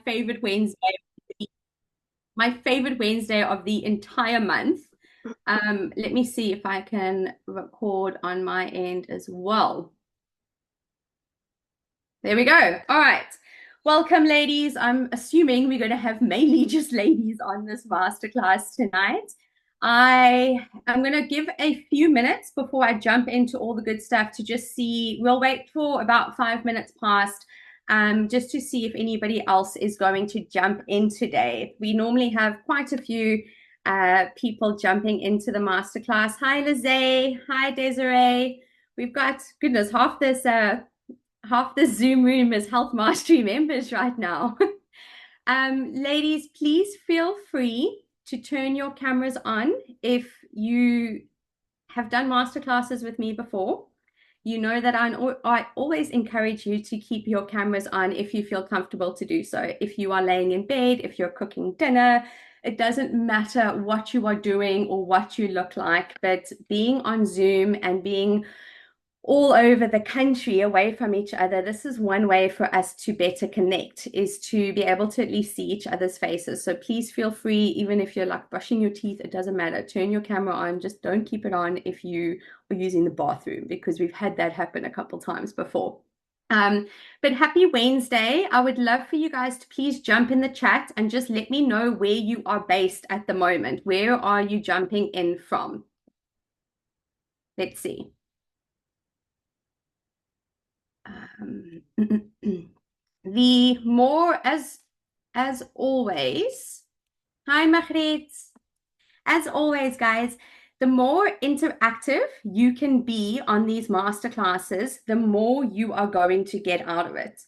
favorite Wednesday of the entire month. Let me see if I can record on my end as well. There we go. All right. Welcome, ladies. I'm assuming we're going to have mainly just ladies on this masterclass tonight. I am going to give a few minutes before I jump into all the good stuff to just see. We'll wait for about 5 minutes past, just to see if anybody else is going to jump in today. We normally have quite a few people jumping into the masterclass. Hi, Lizzie. Hi, Desiree. We've got, goodness, half the Zoom room is Health Mastery members right now. Ladies, please feel free to turn your cameras on if you have done masterclasses with me before. You know that I always encourage you to keep your cameras on if you feel comfortable to do so. If you are laying in bed, if you're cooking dinner, it doesn't matter what you are doing or what you look like, but being on Zoom and being all over the country away from each other, this is one way for us to better connect, is to be able to at least see each other's faces. So please feel free, even if you're like brushing your teeth, it doesn't matter, turn your camera on. Just don't keep it on if you are using the bathroom, because we've had that happen a couple times before. But happy Wednesday. I would love for you guys to please jump in the chat and just let me know where you are based at the moment. Where are you jumping in from? Let's see. The more, as always, hi Margriet, as always, guys, the more interactive you can be on these masterclasses, the more you are going to get out of it.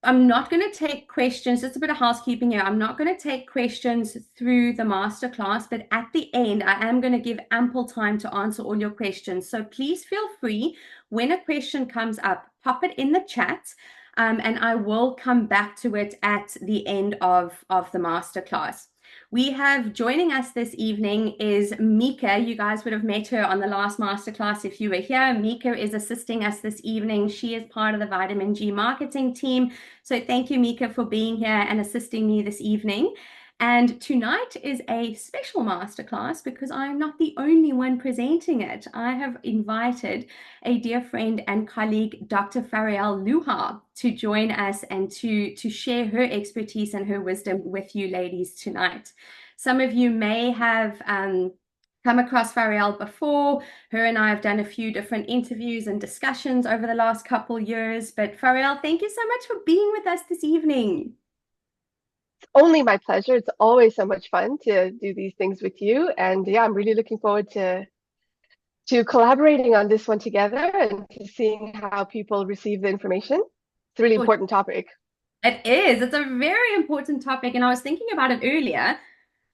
I'm not going to take questions. Just a bit of housekeeping here. I'm not going to take questions through the masterclass, but at the end, I am going to give ample time to answer all your questions. So please feel free, when a question comes up, pop it in the chat, and I will come back to it at the end of the masterclass. We have joining us this evening is Mika. You guys would have met her on the last masterclass if you were here. Mika is assisting us this evening. She is part of the Vitamin G marketing team. So thank you, Mika, for being here and assisting me this evening. And tonight is a special masterclass because I'm not the only one presenting it. I have invited a dear friend and colleague, Dr. Faryal Luhar, to join us and to share her expertise and her wisdom with you ladies tonight. Some of you may have come across Faryal before. Her and I have done a few different interviews and discussions over the last couple years. But Faryal, thank you so much for being with us this evening. Only my pleasure. It's always so much fun to do these things with you. And yeah, I'm really looking forward to collaborating on this one together and to seeing how people receive the information. It's a really important topic. It is. It's a very important topic. And I was thinking about it earlier.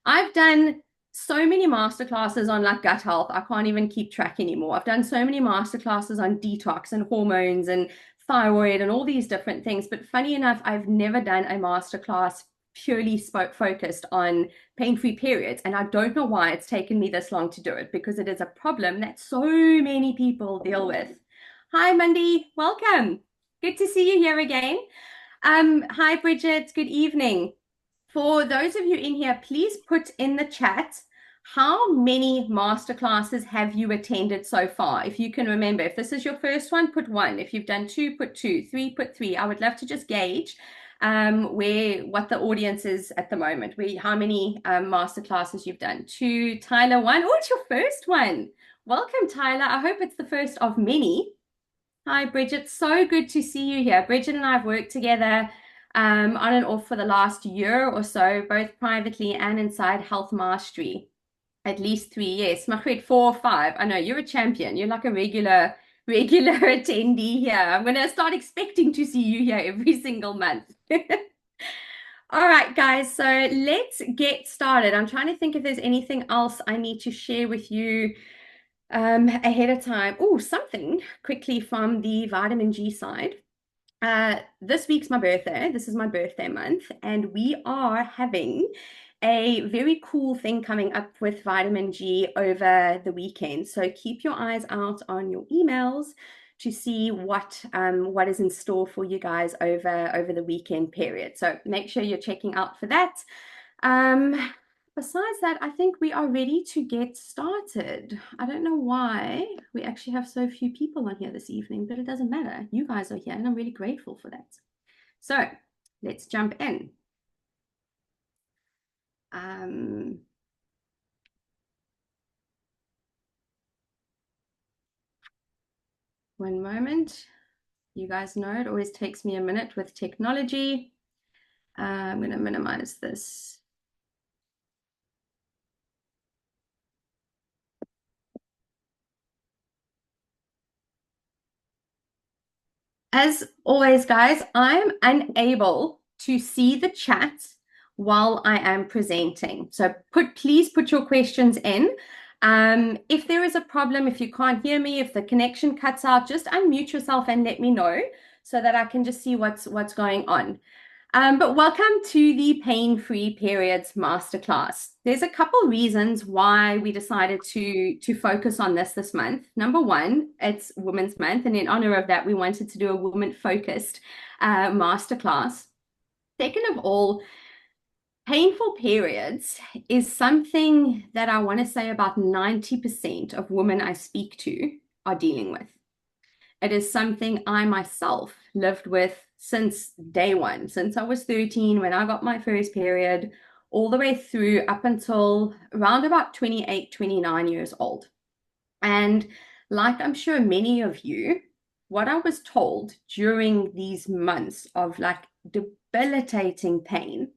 I've done so many masterclasses on like gut health. I can't even keep track anymore. I've done so many masterclasses on detox and hormones and thyroid and all these different things. But funny enough, I've never done a masterclass purely focused on pain-free periods. And I don't know why it's taken me this long to do it, because it is a problem that so many people deal with. Hi, Mandy. Welcome. Good to see you here again. Hi, Bridget. Good evening. For those of you in here, please put in the chat, how many masterclasses have you attended so far? If you can remember, if this is your first one, put one. If you've done two, put two. Three, put three. I would love to just gauge what the audience is at the moment, how many masterclasses you've done. Two, Tyler, one. Oh, it's your first one. Welcome, Tyler. I hope it's the first of many. Hi, Bridget. So good to see you here. Bridget and I have worked together on and off for the last year or so, both privately and inside Health Mastery. At least 3 years. Margriet, 4 or 5. I know you're a champion. You're like a regular attendee here. I'm going to start expecting to see you here every single month. All right, guys, so let's get started. I'm trying to think if there's anything else I need to share with you ahead of time. Oh, something quickly from the vitamin G side. This week's my birthday. This is my birthday month, and we are having a very cool thing coming up with vitamin G over the weekend. So keep your eyes out on your emails to see what is in store for you guys over the weekend period. So make sure you're checking out for that. Besides that, I think we are ready to get started. I don't know why we actually have so few people on here this evening, but it doesn't matter. You guys are here, and I'm really grateful for that. So let's jump in. One moment. You guys know it always takes me a minute with technology. I'm going to minimize this. As always, guys, I'm unable to see the chat while I am presenting. So please put your questions in. If there is a problem, if you can't hear me, if the connection cuts out, just unmute yourself and let me know so that I can just see what's going on. But welcome to the Pain-Free Periods Masterclass. There's a couple reasons why we decided to focus on this month. Number one, it's Women's Month, and in honor of that, we wanted to do a woman-focused masterclass. Second of all, painful periods is something that I want to say about 90% of women I speak to are dealing with. It is something I myself lived with since day one, since I was 13, when I got my first period, all the way through up until around about 28, 29 years old. And like I'm sure many of you, what I was told during these months of like debilitating pain,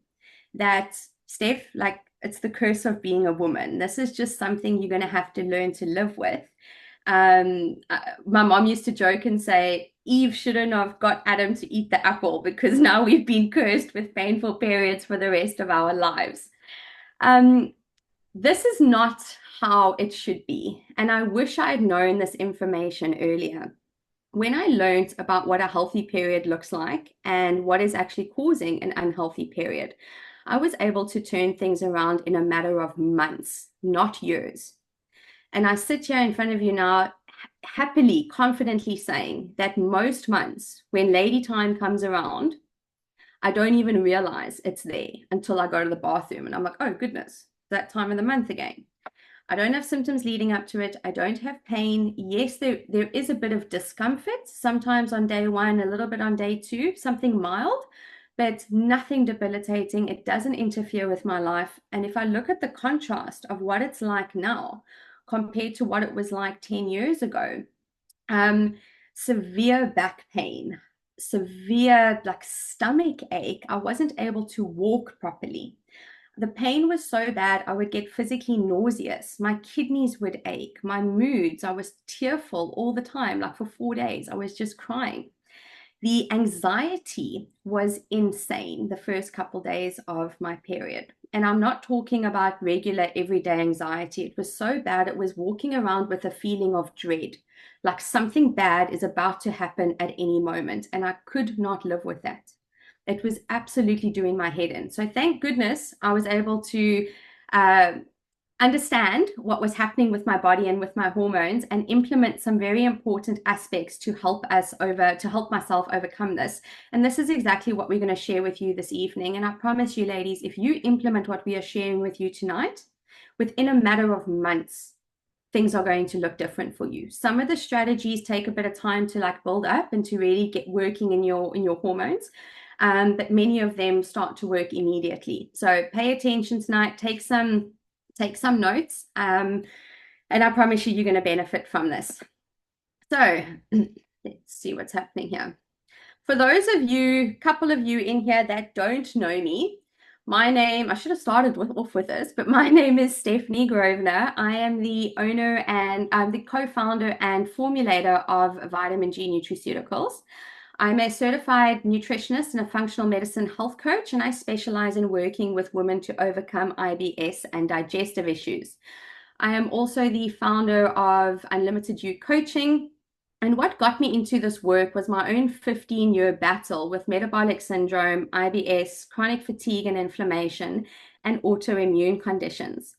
that Steph, like it's the curse of being a woman. This is just something you're going to have to learn to live with. My mom used to joke and say, Eve shouldn't have got Adam to eat the apple because now we've been cursed with painful periods for the rest of our lives. This is not how it should be. And I wish I had known this information earlier. When I learned about what a healthy period looks like and what is actually causing an unhealthy period, I was able to turn things around in a matter of months, not years. And I sit here in front of you now, happily, confidently saying that most months, when lady time comes around, I don't even realize it's there until I go to the bathroom and I'm like, oh goodness, that time of the month again. I don't have symptoms leading up to it. I don't have pain. Yes, there is a bit of discomfort, sometimes on day one, a little bit on day two, something mild, but nothing debilitating. It doesn't interfere with my life. And if I look at the contrast of what it's like now compared to what it was like 10 years ago, severe back pain, severe like stomach ache. I wasn't able to walk properly. The pain was so bad, I would get physically nauseous. My kidneys would ache. My moods, I was tearful all the time. Like for 4 days, I was just crying. The anxiety was insane the first couple days of my period. And I'm not talking about regular everyday anxiety. It was so bad, it was walking around with a feeling of dread, like something bad is about to happen at any moment. And I could not live with that. It was absolutely doing my head in. So thank goodness I was able to understand what was happening with my body and with my hormones and implement some very important aspects to help myself overcome this. And this is exactly what we're going to share with you this evening. And I promise you, ladies, if you implement what we are sharing with you tonight, within a matter of months, things are going to look different for you. Some of the strategies take a bit of time to like build up and to really get working in your hormones. But many of them start to work immediately. So pay attention tonight, take some notes, and I promise you're going to benefit from this. So let's see what's happening here. For those of you, couple of you in here that don't know me, my name, I should have started off with this, but my name is Stephanie Grovsvenor. I am the owner and I'm the co-founder and formulator of Vitamin G Nutraceuticals. I'm a certified nutritionist and a functional medicine health coach, and I specialize in working with women to overcome IBS and digestive issues. I am also the founder of Unlimited You Coaching. And what got me into this work was my own 15-year battle with metabolic syndrome, IBS, chronic fatigue and inflammation, and autoimmune conditions.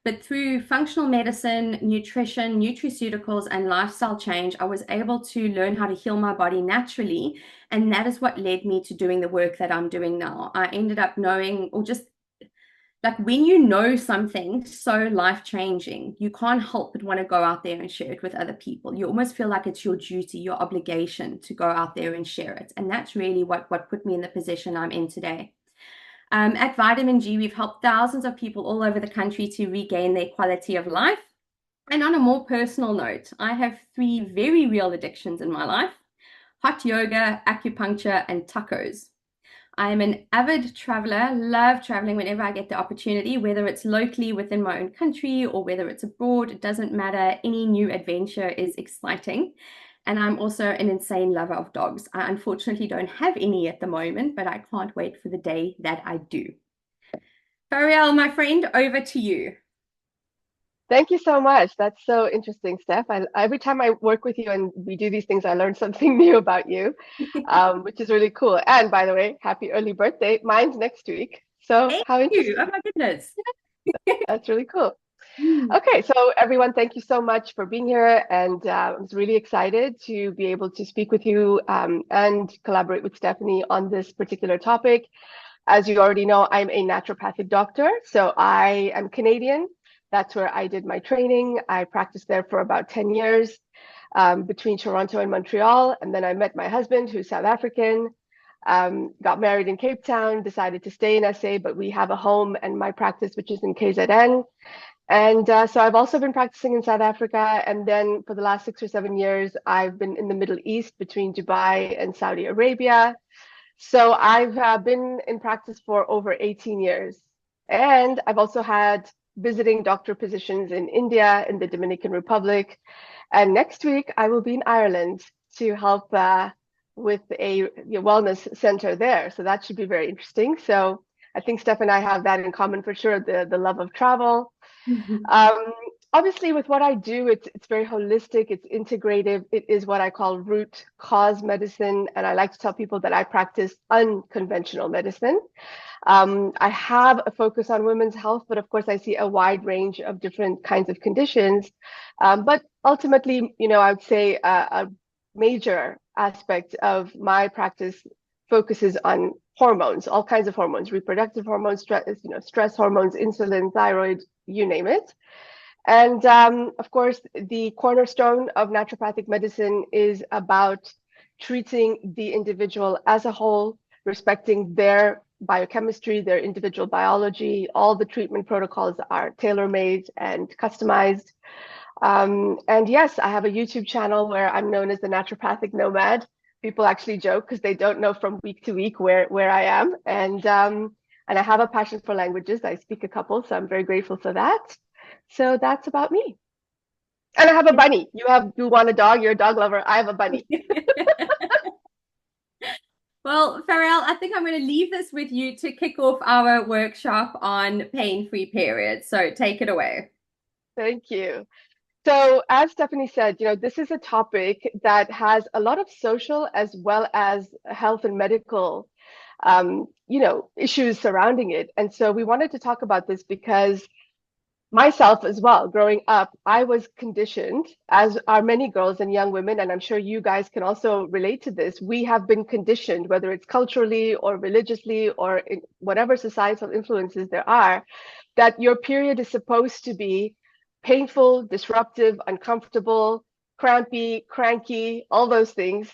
But through functional medicine, nutrition, nutraceuticals, and lifestyle change, I was able to learn how to heal my body naturally. And that is what led me to doing the work that I'm doing now. I ended up knowing, or just like when you know something so life changing, you can't help but want to go out there and share it with other people. You almost feel like it's your duty, your obligation to go out there and share it. And that's really what put me in the position I'm in today. At Vitamin G, we've helped thousands of people all over the country to regain their quality of life. And on a more personal note, I have three very real addictions in my life: hot yoga, acupuncture, and tacos. I am an avid traveler, love traveling whenever I get the opportunity, whether it's locally within my own country or whether it's abroad, it doesn't matter. Any new adventure is exciting. And I'm also an insane lover of dogs. I unfortunately don't have any at the moment, but I can't wait for the day that I do. Faryal, my friend, over to you. Thank you so much. That's so interesting, Steph. Every time I work with you and we do these things, I learn something new about you, which is really cool. And by the way, happy early birthday. Mine's next week. So Thank how you. Oh interesting. my goodness. That's really cool. Mm. Okay, so everyone, thank you so much for being here. And I was really excited to be able to speak with you and collaborate with Stephanie on this particular topic. As you already know, I'm a naturopathic doctor. So I am Canadian. That's where I did my training. I practiced there for about 10 years between Toronto and Montreal. And then I met my husband, who's South African, got married in Cape Town, decided to stay in SA, but we have a home and my practice, which is in KZN. And so I've also been practicing in South Africa. And then for the last 6 or 7 years, I've been in the Middle East between Dubai and Saudi Arabia. So I've been in practice for over 18 years. And I've also had visiting doctor positions in India, in the Dominican Republic. And next week, I will be in Ireland to help with a wellness center there. So that should be very interesting. So I think Steph and I have that in common for sure, the love of travel. Um, Obviously, with what I do, it's very holistic, it's integrative, it is what I call root cause medicine. And I like to tell people that I practice unconventional medicine. I have a focus on women's health, but of course, I see a wide range of different kinds of conditions. But ultimately, I would say a major aspect of my practice focuses on hormones, all kinds of hormones, reproductive hormones, stress hormones, insulin, thyroid, you name it. And of course, the cornerstone of naturopathic medicine is about treating the individual as a whole, respecting their biochemistry, their individual biology. All the treatment protocols are tailor-made and customized. And yes, I have a YouTube channel where I'm known as the naturopathic nomad. People actually joke because they don't know from week to week where I am. And I have a passion for languages. I speak a couple, so I'm very grateful for that. So that's about me. And I have a bunny. You want a dog, you're a dog lover. I have a bunny. Well, Faryal, I think I'm going to leave this with you to kick off our workshop on pain-free periods. So take it away. Thank you. So as Stephanie said, this is a topic that has a lot of social as well as health and medical, issues surrounding it. And so we wanted to talk about this because myself as well, growing up, I was conditioned, as are many girls and young women, and I'm sure you guys can also relate to this. We have been conditioned, whether it's culturally or religiously or in whatever societal influences there are, that your period is supposed to be painful, disruptive, uncomfortable, crampy, cranky, all those things.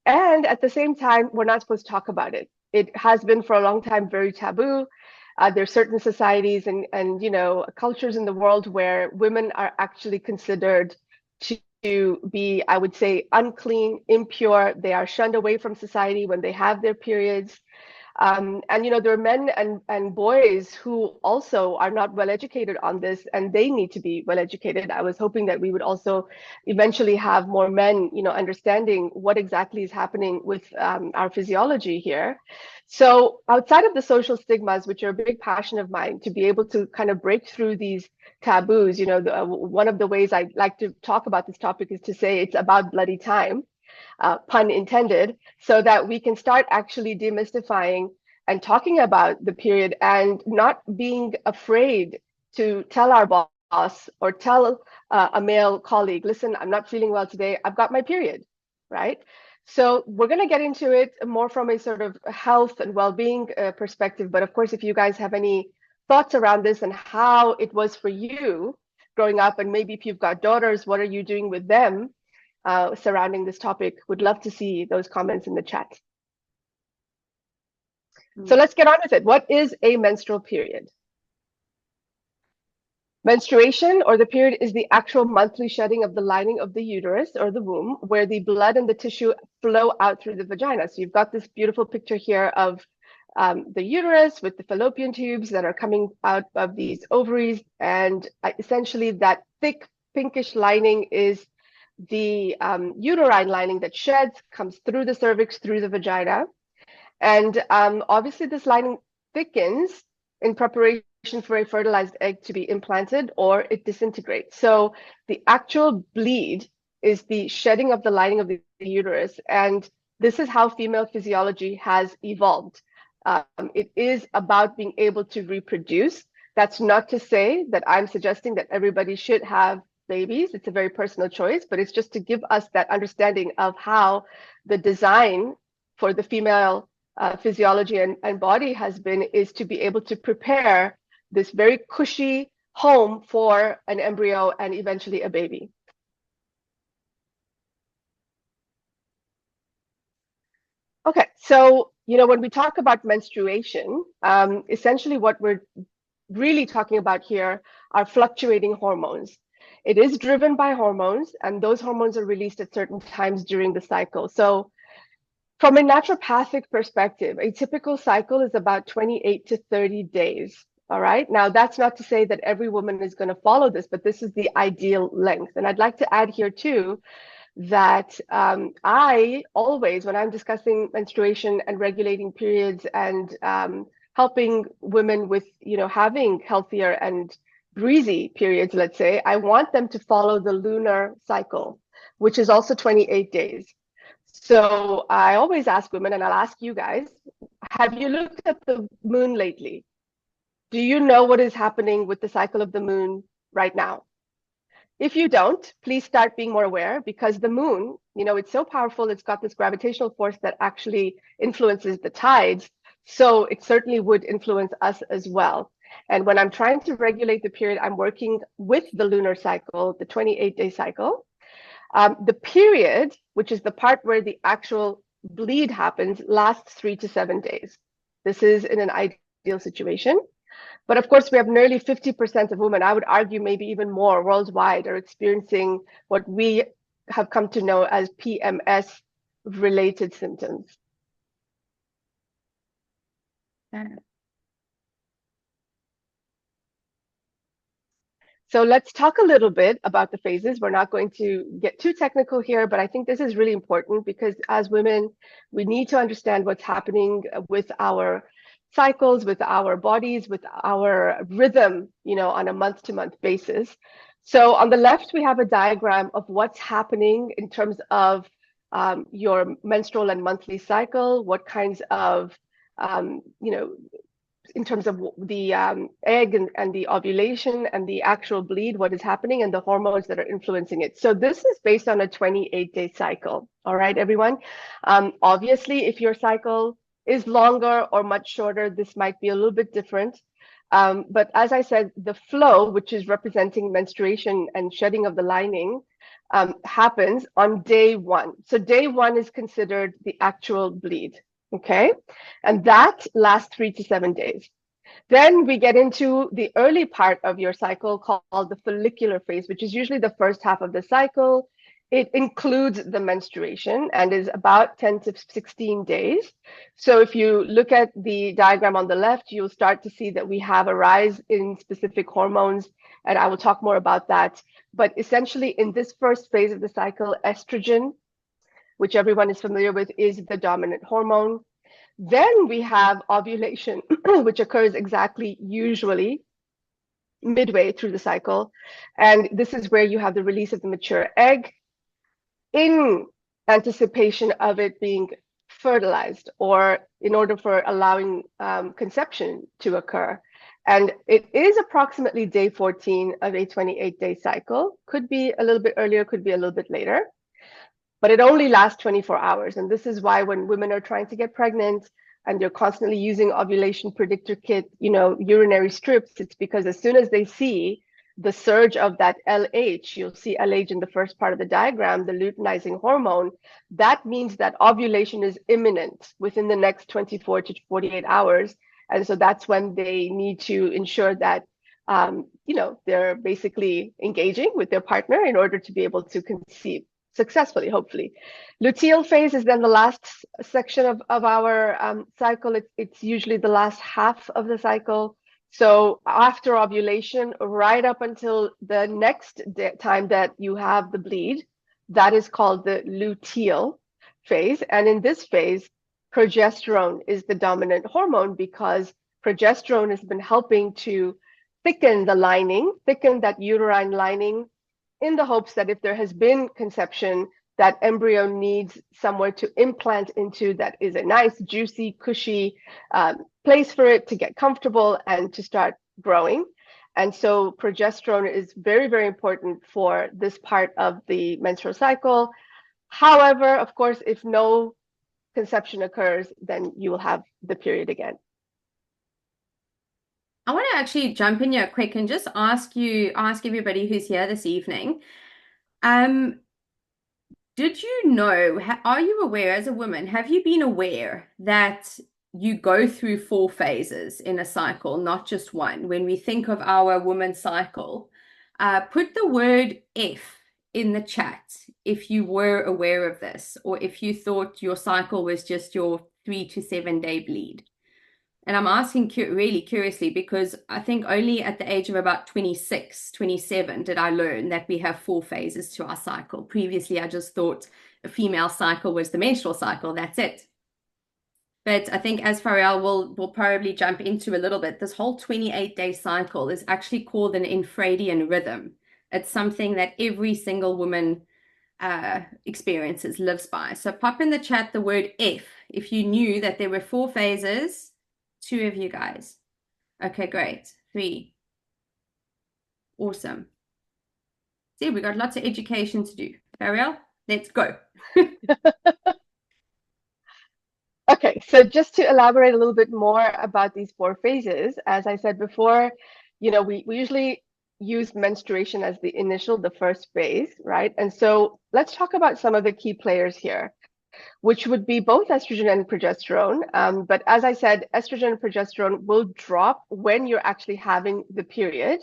And at the same time, we're not supposed to talk about it. It has been for a long time very taboo. There's certain societies and cultures in the world where women are actually considered to be, I would say, unclean, impure. They are shunned away from society when they have their periods. And there are men and boys who also are not well educated on this, and they need to be well educated. I was hoping that we would also eventually have more men, understanding what exactly is happening with our physiology here. So outside of the social stigmas, which are a big passion of mine, to be able to kind of break through these taboos, one of the ways I like to talk about this topic is to say it's about bloody time, pun intended, so that we can start actually demystifying and talking about the period and not being afraid to tell our boss or tell a male colleague, listen, I'm not feeling well today, I've got my period, right? So we're going to get into it more from a sort of health and well-being perspective. But of course, if you guys have any thoughts around this and how it was for you growing up, and maybe if you've got daughters, what are you doing with them surrounding this topic? Would love to see those comments in the chat. So let's get on with it. What is a menstrual period? Menstruation, or the period, is the actual monthly shedding of the lining of the uterus or the womb, where the blood and the tissue flow out through the vagina. So you've got this beautiful picture here of the uterus with the fallopian tubes that are coming out of these ovaries. And essentially that thick pinkish lining is the uterine lining that sheds, comes through the cervix, through the vagina. And obviously this lining thickens in preparation for a fertilized egg to be implanted, or it disintegrates. So the actual bleed is the shedding of the lining of the uterus. And this is how female physiology has evolved. It is about being able to reproduce. That's not to say that I'm suggesting that everybody should have babies. It's a very personal choice, but it's just to give us that understanding of how the design for the female physiology and body has been, is to be able to prepare this very cushy home for an embryo and eventually a baby. Okay, so when we talk about menstruation, essentially what we're really talking about here are fluctuating hormones. It is driven by hormones, and those hormones are released at certain times during the cycle. So from a naturopathic perspective, a typical cycle is about 28 to 30 days. All right. Now, that's not to say that every woman is going to follow this, but this is the ideal length. And I'd like to add here too that I always, when I'm discussing menstruation and regulating periods and helping women with, having healthier and breezy periods, let's say, I want them to follow the lunar cycle, which is also 28 days. So I always ask women, and I'll ask you guys, have you looked at the moon lately? Do you know what is happening with the cycle of the moon right now? If you don't, please start being more aware, because the moon, it's so powerful. It's got this gravitational force that actually influences the tides. So it certainly would influence us as well. And when I'm trying to regulate the period, I'm working with the lunar cycle, the 28-day cycle. The period, which is the part where the actual bleed happens, lasts 3 to 7 days. This is in an ideal situation. But of course, we have nearly 50% of women, I would argue maybe even more worldwide, are experiencing what we have come to know as PMS-related symptoms. So let's talk a little bit about the phases. We're not going to get too technical here, but I think this is really important because as women, we need to understand what's happening with our cycles, with our bodies, with our rhythm, on a month-to-month basis. So on the left, we have a diagram of what's happening in terms of your menstrual and monthly cycle, what kinds of, in terms of the egg and the ovulation and the actual bleed, what is happening, and the hormones that are influencing it. So this is based on a 28-day cycle. All right, everyone. Obviously, if your cycle is longer or much shorter, this might be a little bit different. But as I said, the flow, which is representing menstruation and shedding of the lining, happens on day 1. So day 1 is considered the actual bleed. Okay, and that lasts 3 to 7 days. Then we get into the early part of your cycle called the follicular phase, which is usually the first half of the cycle. It includes the menstruation and is about 10 to 16 days. So if you look at the diagram on the left, you'll start to see that we have a rise in specific hormones, and I will talk more about that. But essentially, in this first phase of the cycle, estrogen, which everyone is familiar with, is the dominant hormone. Then we have ovulation, which occurs exactly usually midway through the cycle. And this is where you have the release of the mature egg in anticipation of it being fertilized, or in order for allowing conception to occur. And it is approximately day 14 of a 28-day cycle. Could be a little bit earlier, could be a little bit later, but it only lasts 24 hours. And this is why when women are trying to get pregnant and they're constantly using ovulation predictor kit, urinary strips, it's because as soon as they see the surge of that LH, you'll see LH in the first part of the diagram, the luteinizing hormone, that means that ovulation is imminent within the next 24 to 48 hours. And so that's when they need to ensure that they're basically engaging with their partner in order to be able to conceive successfully, hopefully. Luteal phase is then the last section of our cycle. It's usually the last half of the cycle. So after ovulation, right up until the next time that you have the bleed, that is called the luteal phase. And in this phase, progesterone is the dominant hormone because progesterone has been helping to thicken the lining, thicken that uterine lining, in the hopes that if there has been conception, that embryo needs somewhere to implant into that is a nice, juicy, cushy place for it to get comfortable and to start growing. And so progesterone is very, very important for this part of the menstrual cycle. However, of course, if no conception occurs, then you will have the period again. I want to actually jump in here quick and just ask everybody who's here this evening, did you know, are you aware as a woman, have you been aware that you go through 4 phases in a cycle, not just one? When we think of our woman's cycle, put the word F in the chat if you were aware of this, or if you thought your cycle was just your 3 to 7 day bleed. And I'm asking really curiously because I think only at the age of about 26, 27 did I learn that we have 4 phases to our cycle. Previously, I just thought a female cycle was the menstrual cycle. That's it. But I think as Faryal will probably jump into a little bit, this whole 28-day cycle is actually called an infradian rhythm. It's something that every single woman experiences, lives by. So pop in the chat the word F if you knew that there were 4 phases. 2 of you guys. Okay, great. 3. Awesome. See, we got lots of education to do. Faryal, let's go. Okay, so just to elaborate a little bit more about these 4 phases, as I said before, we usually use menstruation as the first phase, right? And so let's talk about some of the key players here, which would be both estrogen and progesterone. But as I said, estrogen and progesterone will drop when you're actually having the period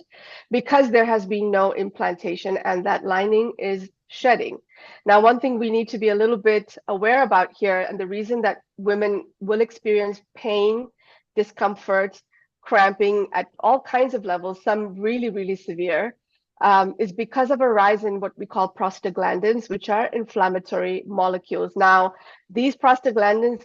because there has been no implantation and that lining is shedding. Now, one thing we need to be a little bit aware about here, and the reason that women will experience pain, discomfort, cramping at all kinds of levels, some really, really severe, is because of a rise in what we call prostaglandins, which are inflammatory molecules. Now, these prostaglandins,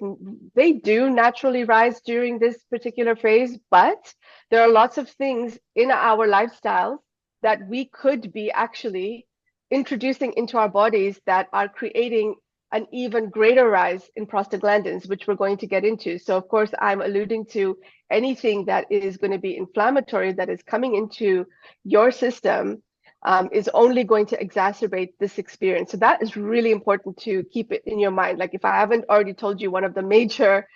they do naturally rise during this particular phase, but there are lots of things in our lifestyles that we could be actually introducing into our bodies that are creating an even greater rise in prostaglandins, which we're going to get into. So of course, I'm alluding to anything that is going to be inflammatory that is coming into your system is only going to exacerbate this experience. So that is really important to keep it in your mind. Like if I haven't already told you, one of the major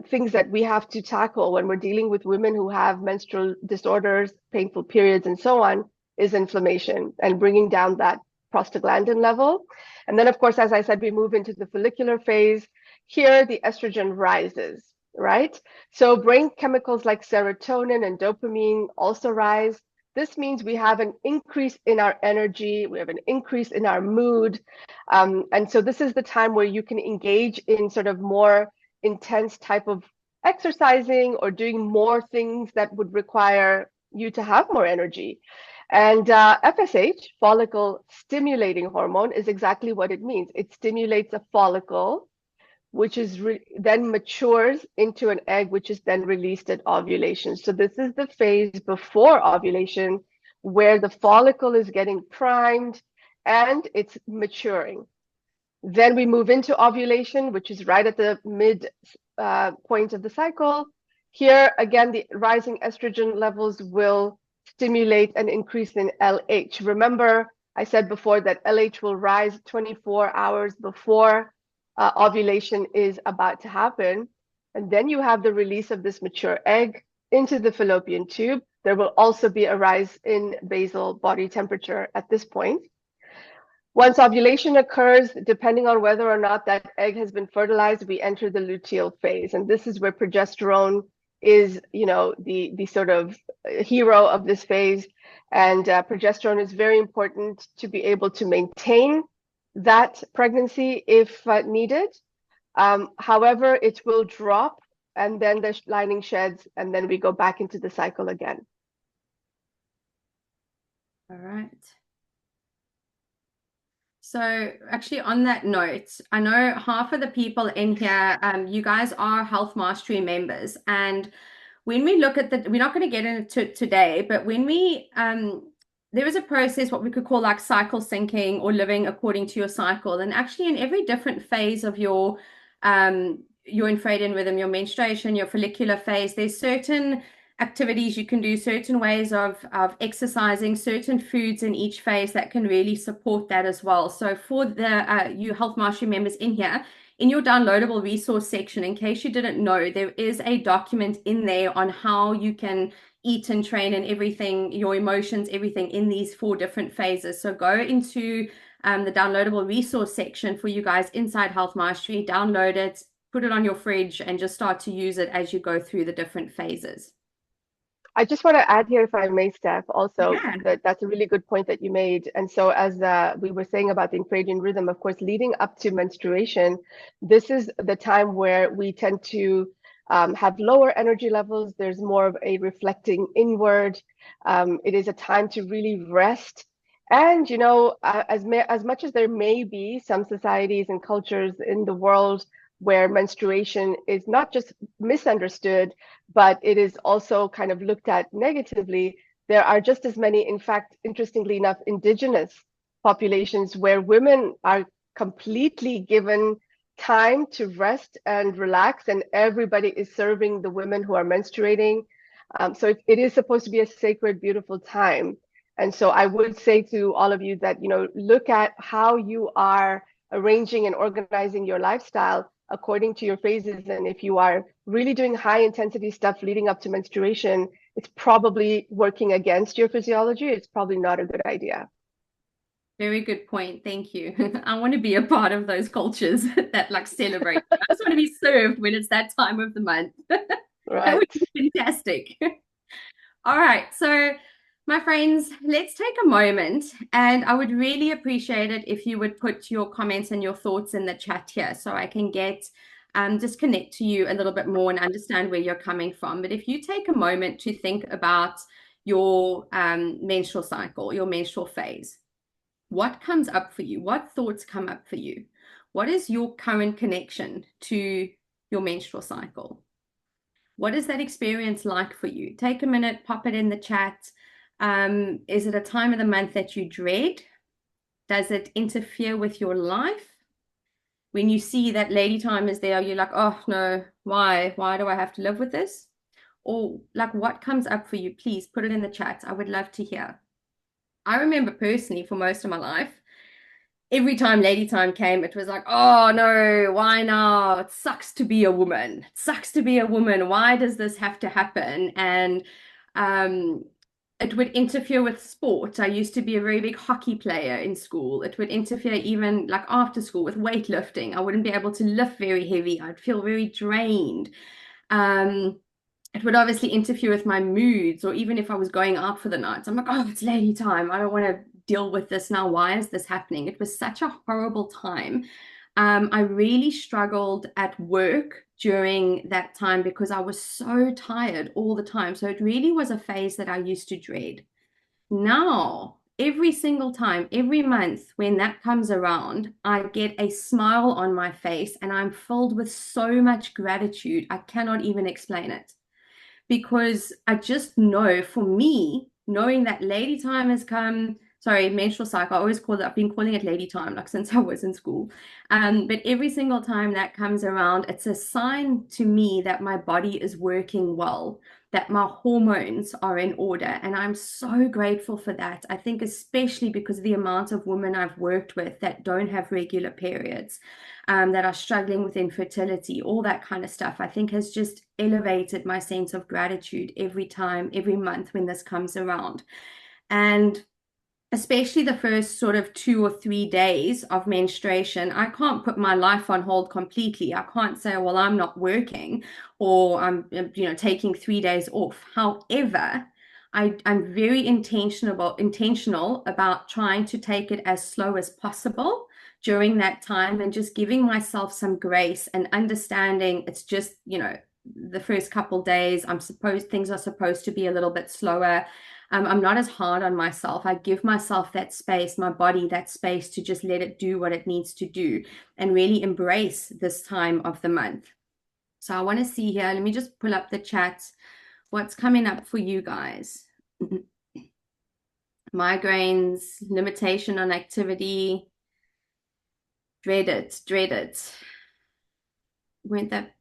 things that we have to tackle when we're dealing with women who have menstrual disorders, painful periods, and so on, is inflammation and bringing down that prostaglandin level. And then, of course, as I said, we move into the follicular phase. Here, the estrogen rises, right? So brain chemicals like serotonin and dopamine also rise. This means we have an increase in our energy, we have an increase in our mood. And so this is the time where you can engage in sort of more intense type of exercising or doing more things that would require you to have more energy. And FSH, follicle stimulating hormone, is exactly what it means. It stimulates a follicle, which is then matures into an egg, which is then released at ovulation. So this is the phase before ovulation where the follicle is getting primed and it's maturing. Then we move into ovulation, which is right at the mid point of the cycle. Here, again, the rising estrogen levels will stimulate an increase in LH. Remember, I said before that LH will rise 24 hours before ovulation is about to happen. And then you have the release of this mature egg into the fallopian tube. There will also be a rise in basal body temperature at this point. Once ovulation occurs, depending on whether or not that egg has been fertilized, we enter the luteal phase. And this is where progesterone is, the sort of hero of this phase. And progesterone is very important to be able to maintain that pregnancy if needed. However, it will drop and then the lining sheds and then we go back into the cycle again. All right. So actually on that note, I know half of the people in here, you guys are Health Mastery members. And when we look at we're not going to get into it today, but when there is a process, what we could call like cycle syncing or living according to your cycle. And actually in every different phase of your infradian rhythm, your menstruation, your follicular phase, there's certain activities you can do, certain ways of exercising, certain foods in each phase that can really support that as well. So for the you Health Mastery members in here, in your downloadable resource section, in case you didn't know, there is a document in there on how you can eat and train and everything, your emotions, everything in these 4 different phases. So go into the downloadable resource section for you guys inside Health Mastery, download it, put it on your fridge, and just start to use it as you go through the different phases. I just want to add here, if I may, Steph, also Yeah. that's a really good point that you made. And so as we were saying about the infradian rhythm, of course, leading up to menstruation, this is the time where we tend to have lower energy levels. There's more of a reflecting inward. It is a time to really rest. And, as much as there may be some societies and cultures in the world where menstruation is not just misunderstood, but it is also kind of looked at negatively, there are just as many, in fact, interestingly enough, indigenous populations where women are completely given time to rest and relax, and everybody is serving the women who are menstruating. So it is supposed to be a sacred, beautiful time. And so I would say to all of you that, look at how you are arranging and organizing your lifestyle according to your phases. And if you are really doing high intensity stuff leading up to menstruation, it's probably working against your physiology. It's probably not a good idea. Very good point. Thank you. I want to be a part of those cultures that like celebrate. I just want to be served when it's that time of the month. That would Right. be fantastic. All right. So, my friends, let's take a moment, and I would really appreciate it if you would put your comments and your thoughts in the chat here so I can just connect to you a little bit more and understand where you're coming from. But if you take a moment to think about your menstrual cycle, your menstrual phase, what comes up for you? What thoughts come up for you? What is your current connection to your menstrual cycle? What is that experience like for you? Take a minute, pop it in the chat. Is it a time of the month that you dread? Does it interfere with your life? When you see that lady time is there, you're like, oh no, why? Why do I have to live with this? Or like what comes up for you? Please put it in the chat. I would love to hear. I remember personally for most of my life, every time lady time came, it was like, oh no, why now? It sucks to be a woman. It sucks to be a woman. Why does this have to happen? And um, it would interfere with sport. I used to be a very big hockey player in school. It would interfere even like after school with weightlifting. I wouldn't be able to lift very heavy. I'd feel very drained. It would obviously interfere with my moods, or even if I was going out for the night. I'm like, oh, it's lady time. I don't want to deal with this now. Why is this happening? It was such a horrible time. I really struggled at work during that time because I was so tired all the time. So it really was a phase that I used to dread. Now, every single time, every month when that comes around, I get a smile on my face and I'm filled with so much gratitude. I cannot even explain it because I just know for me, knowing that lady time has come, sorry, menstrual cycle. I always call it, I've been calling it lady time, like since I was in school. But every single time that comes around, it's a sign to me that my body is working well, that my hormones are in order. And I'm so grateful for that. I think, especially because of the amount of women I've worked with that don't have regular periods, that are struggling with infertility, all that kind of stuff, I think has just elevated my sense of gratitude every time, every month when this comes around. And especially the first sort of 2 or 3 days of menstruation, I can't put my life on hold completely. I can't say, well, I'm not working or I'm, taking 3 days off. However, I'm very intentional about trying to take it as slow as possible during that time and just giving myself some grace and understanding it's just, the first couple days, things are supposed to be a little bit slower. I'm not as hard on myself. I give myself that space, my body that space to just let it do what it needs to do and really embrace this time of the month. So I want to see here. Let me just pull up the chat. What's coming up for you guys? Migraines, limitation on activity. Dread it, dread it. Went that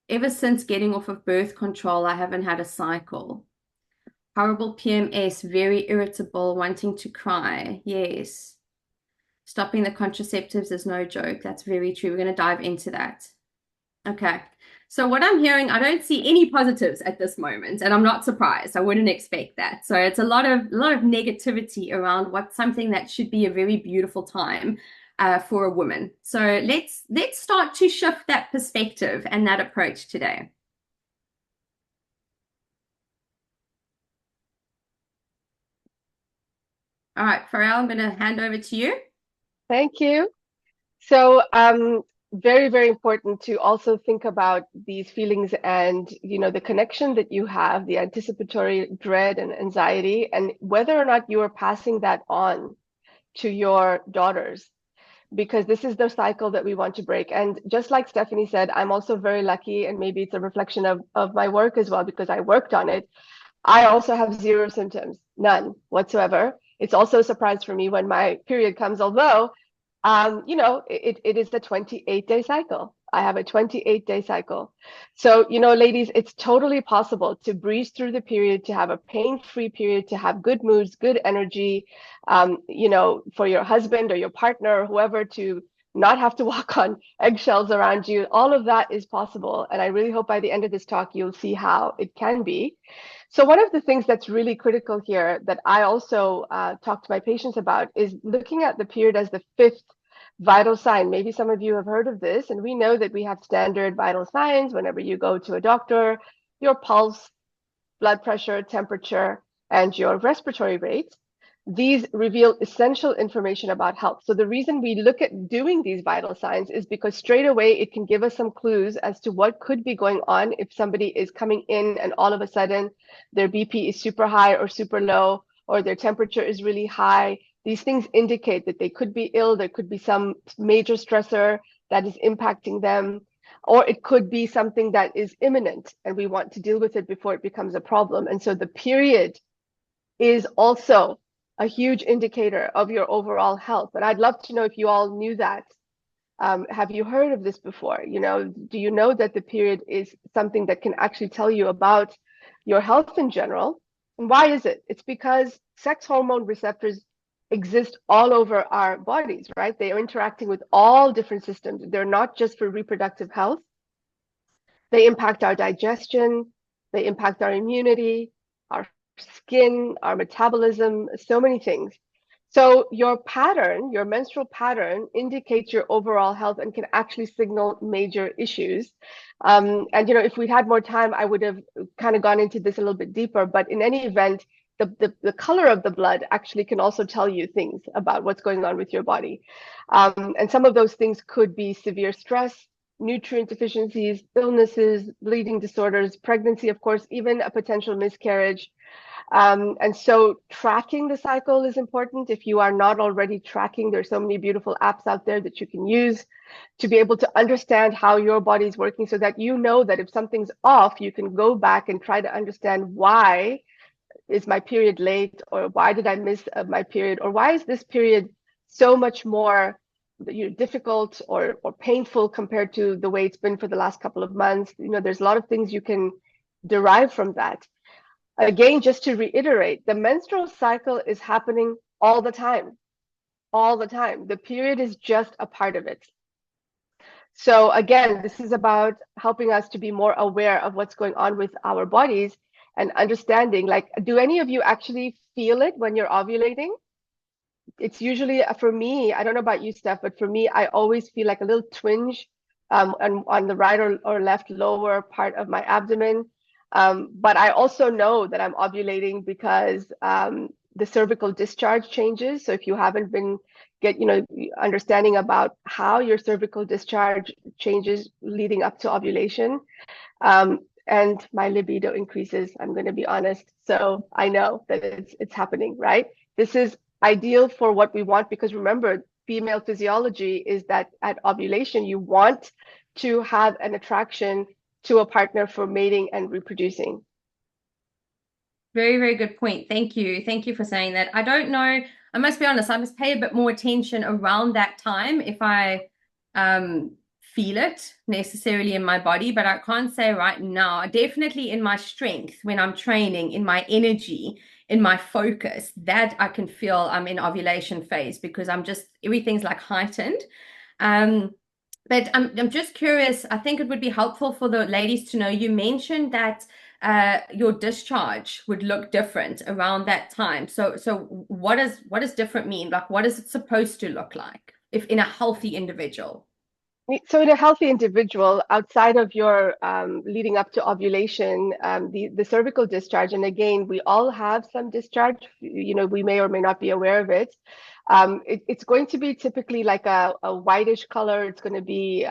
ever since getting off of birth control, I haven't had a cycle. Horrible PMS, very irritable, wanting to cry. Yes. Stopping the contraceptives is no joke. That's very true. We're going to dive into that. Okay. So what I'm hearing, I don't see any positives at this moment, and I'm not surprised. I wouldn't expect that. So it's a lot of negativity around what's something that should be a very beautiful time for a woman. So let's start to shift that perspective and that approach today. All right, Faryal, I'm going to hand over to you. Thank you. So, very, very important to also think about these feelings and, the connection that you have, the anticipatory dread and anxiety, and whether or not you are passing that on to your daughters, because this is the cycle that we want to break. And just like Stephanie said, I'm also very lucky, and maybe it's a reflection of my work as well, because I worked on it. I also have zero symptoms, none whatsoever. It's also a surprise for me when my period comes, although it is the 28-day cycle. I have a 28-day cycle. So, ladies, it's totally possible to breeze through the period, to have a pain-free period, to have good moods, good energy, for your husband or your partner or whoever to not have to walk on eggshells around you. All of that is possible. And I really hope by the end of this talk, you'll see how it can be. So one of the things that's really critical here that I also talk to my patients about is looking at the period as the fifth vital sign. Maybe some of you have heard of this, and we know that we have standard vital signs whenever you go to a doctor: your pulse, blood pressure, temperature, and your respiratory rate. These reveal essential information about health. So the reason we look at doing these vital signs is because straight away it can give us some clues as to what could be going on if somebody is coming in and all of a sudden their BP is super high or super low, or their temperature is really high. These things indicate that they could be ill. There could be some major stressor that is impacting them, or it could be something that is imminent and we want to deal with it before it becomes a problem. And so the period is also a huge indicator of your overall health. And I'd love to know if you all knew that. Have you heard of this before? Do you know that the period is something that can actually tell you about your health in general? And why is it? It's because sex hormone receptors exist all over our bodies, right? They are interacting with all different systems. They're not just for reproductive health. They impact our digestion, they impact our immunity, our skin, our metabolism, so many things. So your pattern, your menstrual pattern, indicates your overall health and can actually signal major issues. And if we'd had more time, I would have kind of gone into this a little bit deeper. But in any event, the color of the blood actually can also tell you things about what's going on with your body. And some of those things could be severe stress, nutrient deficiencies, illnesses, bleeding disorders, pregnancy, of course, even a potential miscarriage. And so tracking the cycle is important. If you are not already tracking, there's so many beautiful apps out there that you can use to be able to understand how your body is working, so that you know that if something's off, you can go back and try to understand why is my period late, or why did I miss my period, or why is this period so much more difficult or painful compared to the way it's been for the last couple of months. There's a lot of things you can derive from that. Again, just to reiterate, the menstrual cycle is happening all the time, all the time. The period is just a part of it. So again, this is about helping us to be more aware of what's going on with our bodies and understanding, like, do any of you actually feel it when you're ovulating? It's usually, for me, I don't know about you, Steph, but for me, I always feel like a little twinge on the right or left lower part of my abdomen. But I also know that I'm ovulating because the cervical discharge changes. So if you haven't been understanding about how your cervical discharge changes leading up to ovulation, and my libido increases, I'm going to be honest. So I know that it's happening, right? This is ideal for what we want, because remember, female physiology is that at ovulation, you want to have an attraction to a partner for mating and reproducing. Very, very good point. Thank you. Thank you for saying that. I don't know. I must be honest, I must pay a bit more attention around that time if I feel it necessarily in my body, but I can't say right now. Definitely in my strength, when I'm training, in my energy, in my focus, that I can feel I'm in ovulation phase, because everything's like heightened. But I'm just curious. I think it would be helpful for the ladies to know. You mentioned that your discharge would look different around that time. So what does different mean? Like, what is it supposed to look like if in a healthy individual? So in a healthy individual, outside of your leading up to ovulation, the cervical discharge, and again, we all have some discharge, we may or may not be aware of it. It's going to be typically like a whitish color. It's going to be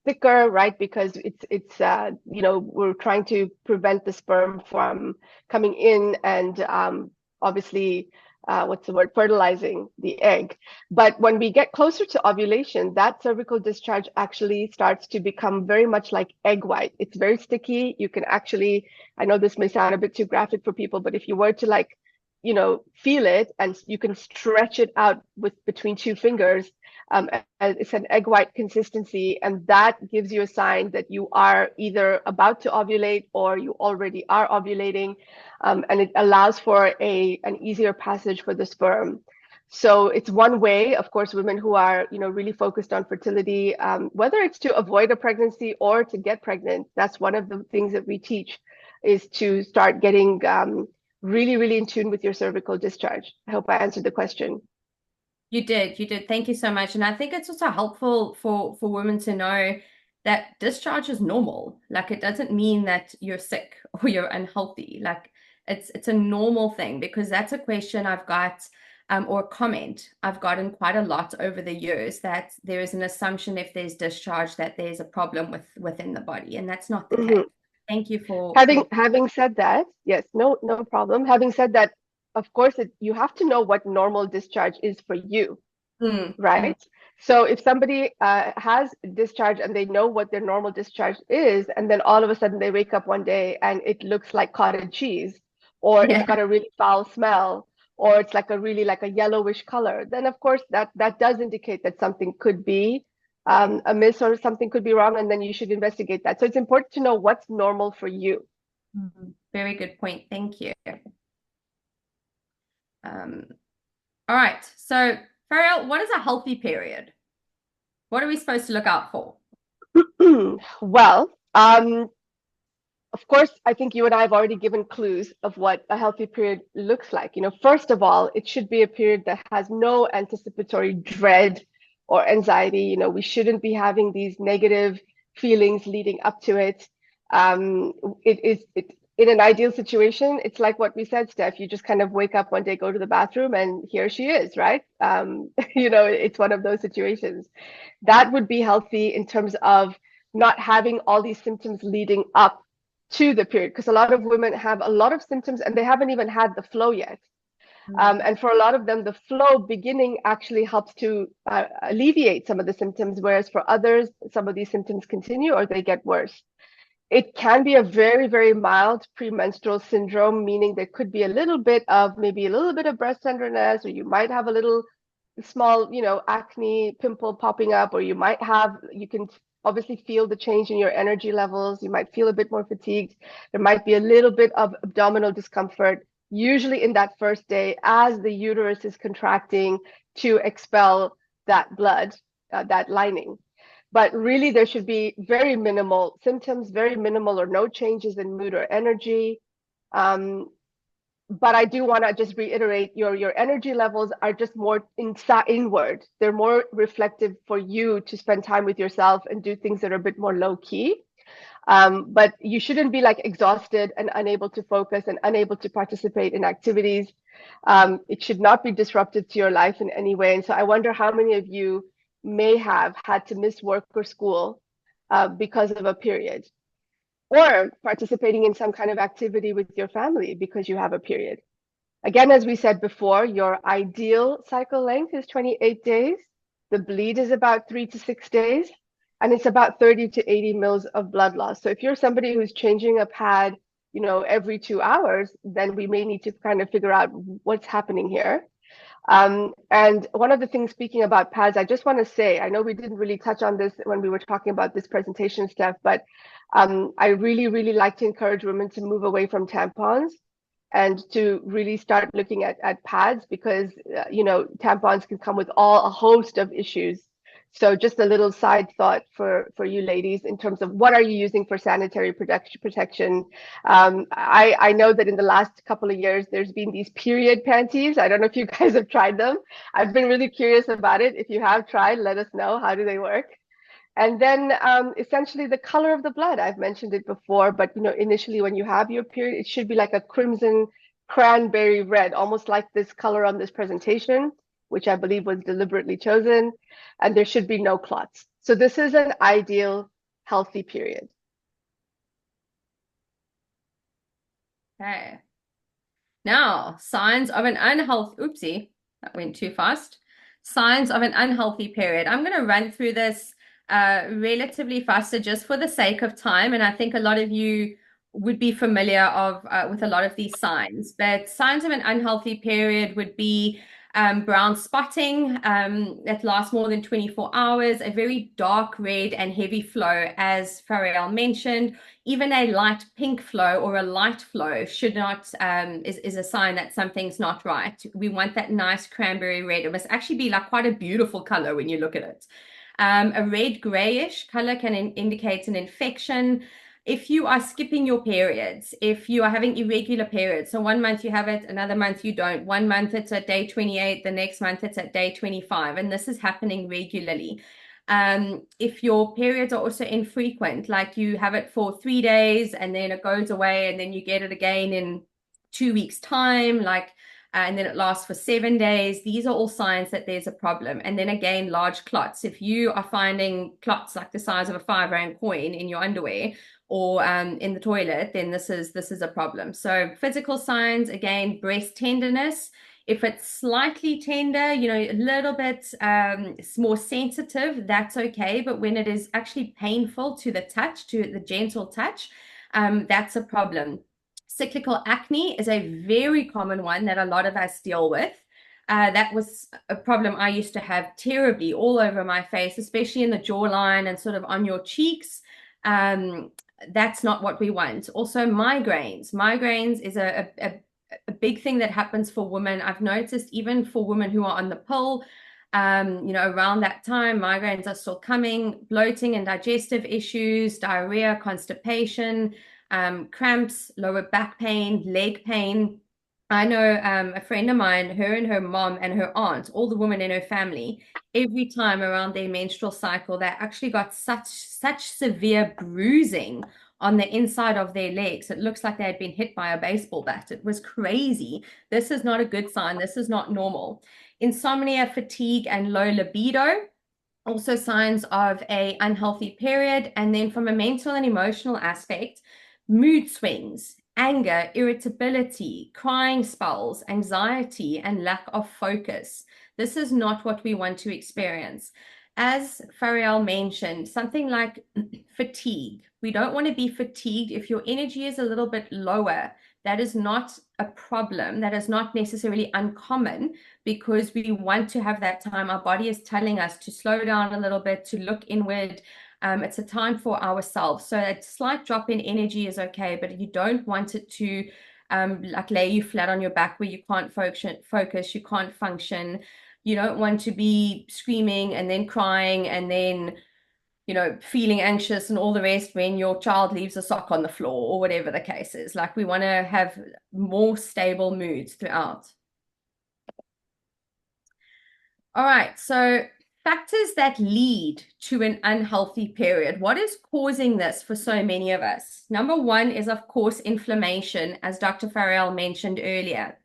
thicker, right? Because it's we're trying to prevent the sperm from coming in and obviously fertilizing the egg. But when we get closer to ovulation, that cervical discharge actually starts to become very much like egg white. It's very sticky. You can actually, I know this may sound a bit too graphic for people, but if you were to feel it, and you can stretch it out between two fingers, it's an egg white consistency, and that gives you a sign that you are either about to ovulate or you already are ovulating, and it allows for an easier passage for the sperm. So it's one way. Of course, women who are really focused on fertility, whether it's to avoid a pregnancy or to get pregnant, that's one of the things that we teach, is to start getting really, really in tune with your cervical discharge. I hope I answered the question. You did. Thank you so much. And I think it's also helpful for women to know that discharge is normal. Like, it doesn't mean that you're sick or you're unhealthy. Like, it's a normal thing, because that's a question I've got, or a comment I've gotten quite a lot over the years, that there is an assumption if there's discharge that there's a problem within the body, and that's not the case. Thank you for Having said that, yes, no problem. Having said that, of course, you have to know what normal discharge is for you, right? So if somebody has discharge and they know what their normal discharge is, and then all of a sudden they wake up one day and it looks like cottage cheese, or it's got a really foul smell, or it's like a yellowish color, then of course that does indicate that something could be amiss, or something could be wrong, and then you should investigate that. So it's important to know what's normal for you. Very good point. Thank you. All right. So, Faryal, what is a healthy period? What are we supposed to look out for? Well, of course, I think you and I have already given clues of what a healthy period looks like. First of all, it should be a period that has no anticipatory dread or anxiety. We shouldn't be having these negative feelings leading up to it. In an ideal situation, it's like what we said, Steph. You just kind of wake up one day, go to the bathroom, and here she is, right? It's one of those situations. That would be healthy in terms of not having all these symptoms leading up to the period, because a lot of women have a lot of symptoms and they haven't even had the flow yet. And for a lot of them, the flow beginning actually helps to alleviate some of the symptoms, whereas for others, some of these symptoms continue or they get worse. It can be a very, very mild premenstrual syndrome, meaning there could be a little bit of maybe a little bit of breast tenderness, or you might have a little small, acne pimple popping up, or you can obviously feel the change in your energy levels. You might feel a bit more fatigued. There might be a little bit of abdominal discomfort, usually in that first day as the uterus is contracting to expel that blood, that lining. But really, there should be very minimal symptoms, very minimal or no changes in mood or energy. Um, but I do want to just reiterate your energy levels are just more inward. They're more reflective for you to spend time with yourself and do things that are a bit more low key. But you shouldn't be like exhausted and unable to focus and unable to participate in activities. It should not be disruptive to your life in any way. And so I wonder how many of you may have had to miss work or school because of a period, or participating in some kind of activity with your family because you have a period. Again, as we said before, your ideal cycle length is 28 days. The bleed is about 3 to 6 days, and it's about 30 to 80 mils of blood loss. So if you're somebody who's changing a pad, every 2 hours, then we may need to kind of figure out what's happening here. And one of the things, speaking about pads, I just want to say, I know we didn't really touch on this when we were talking about this presentation, Steph, but I really, really like to encourage women to move away from tampons and to really start looking at pads, because tampons can come with a host of issues. So just a little side thought for you ladies in terms of what are you using for sanitary protection. I know that in the last couple of years there's been these period panties. I don't know if you guys have tried them. I've been really curious about it. If you have tried, let us know. How do they work? And then essentially the color of the blood, I've mentioned it before, but initially when you have your period, it should be like a crimson cranberry red, almost like this color on this presentation, which I believe was deliberately chosen, and there should be no clots. So this is an ideal healthy period. Okay. Now, signs of an unhealthy, oopsie, that went too fast. Signs of an unhealthy period. I'm going to run through this relatively faster just for the sake of time. And I think a lot of you would be familiar with a lot of these signs. But signs of an unhealthy period would be brown spotting that lasts more than 24 hours, a very dark red and heavy flow, as Faryal mentioned. Even a light pink flow or a light flow should not is a sign that something's not right. We want that nice cranberry red. It must actually be like quite a beautiful color when you look at it. A red grayish color can indicate an infection. If you are skipping your periods, if you are having irregular periods, so 1 month you have it, another month you don't. 1 month it's at day 28, the next month it's at day 25, and this is happening regularly. If your periods are also infrequent, like you have it for 3 days and then it goes away and then you get it again in 2 weeks' time, and then it lasts for 7 days. These are all signs that there's a problem. And then again, large clots. If you are finding clots like the size of a 5 rand coin in your underwear or in the toilet, then this is a problem. So physical signs, again, breast tenderness. If it's slightly tender, a little bit more sensitive, that's okay. But when it is actually painful to the touch, to the gentle touch, that's a problem. Cyclical acne is a very common one that a lot of us deal with. That was a problem I used to have terribly all over my face, especially in the jawline and sort of on your cheeks. That's not what we want. Also, migraines. Migraines is a big thing that happens for women. I've noticed even for women who are on the pill, around that time, migraines are still coming. Bloating and digestive issues, diarrhea, constipation, cramps, lower back pain, leg pain. I know a friend of mine, her and her mom and her aunt, all the women in her family, every time around their menstrual cycle, they actually got such severe bruising on the inside of their legs. It looks like they had been hit by a baseball bat. It was crazy. This is not a good sign. This is not normal. Insomnia, fatigue, and low libido, also signs of an unhealthy period. And then from a mental and emotional aspect, mood swings, anger, irritability, crying spells, anxiety, and lack of focus. This is not what we want to experience. as Faryal mentioned, something like fatigue. We don't want to be fatigued. If your energy is a little bit lower, that is not a problem. That is not necessarily uncommon because we want to have that time. Our body is telling us to slow down a little bit, to look inward. It's a time for ourselves. So a slight drop in energy is okay, but you don't want it to like lay you flat on your back where you can't focus, you can't function. You don't want to be screaming and then crying and then, feeling anxious and all the rest when your child leaves a sock on the floor or whatever the case is. Like we want to have more stable moods throughout. All right, so factors that lead to an unhealthy period. What is causing this for so many of us? Number one is, of course, inflammation, as Dr. Faryal mentioned earlier.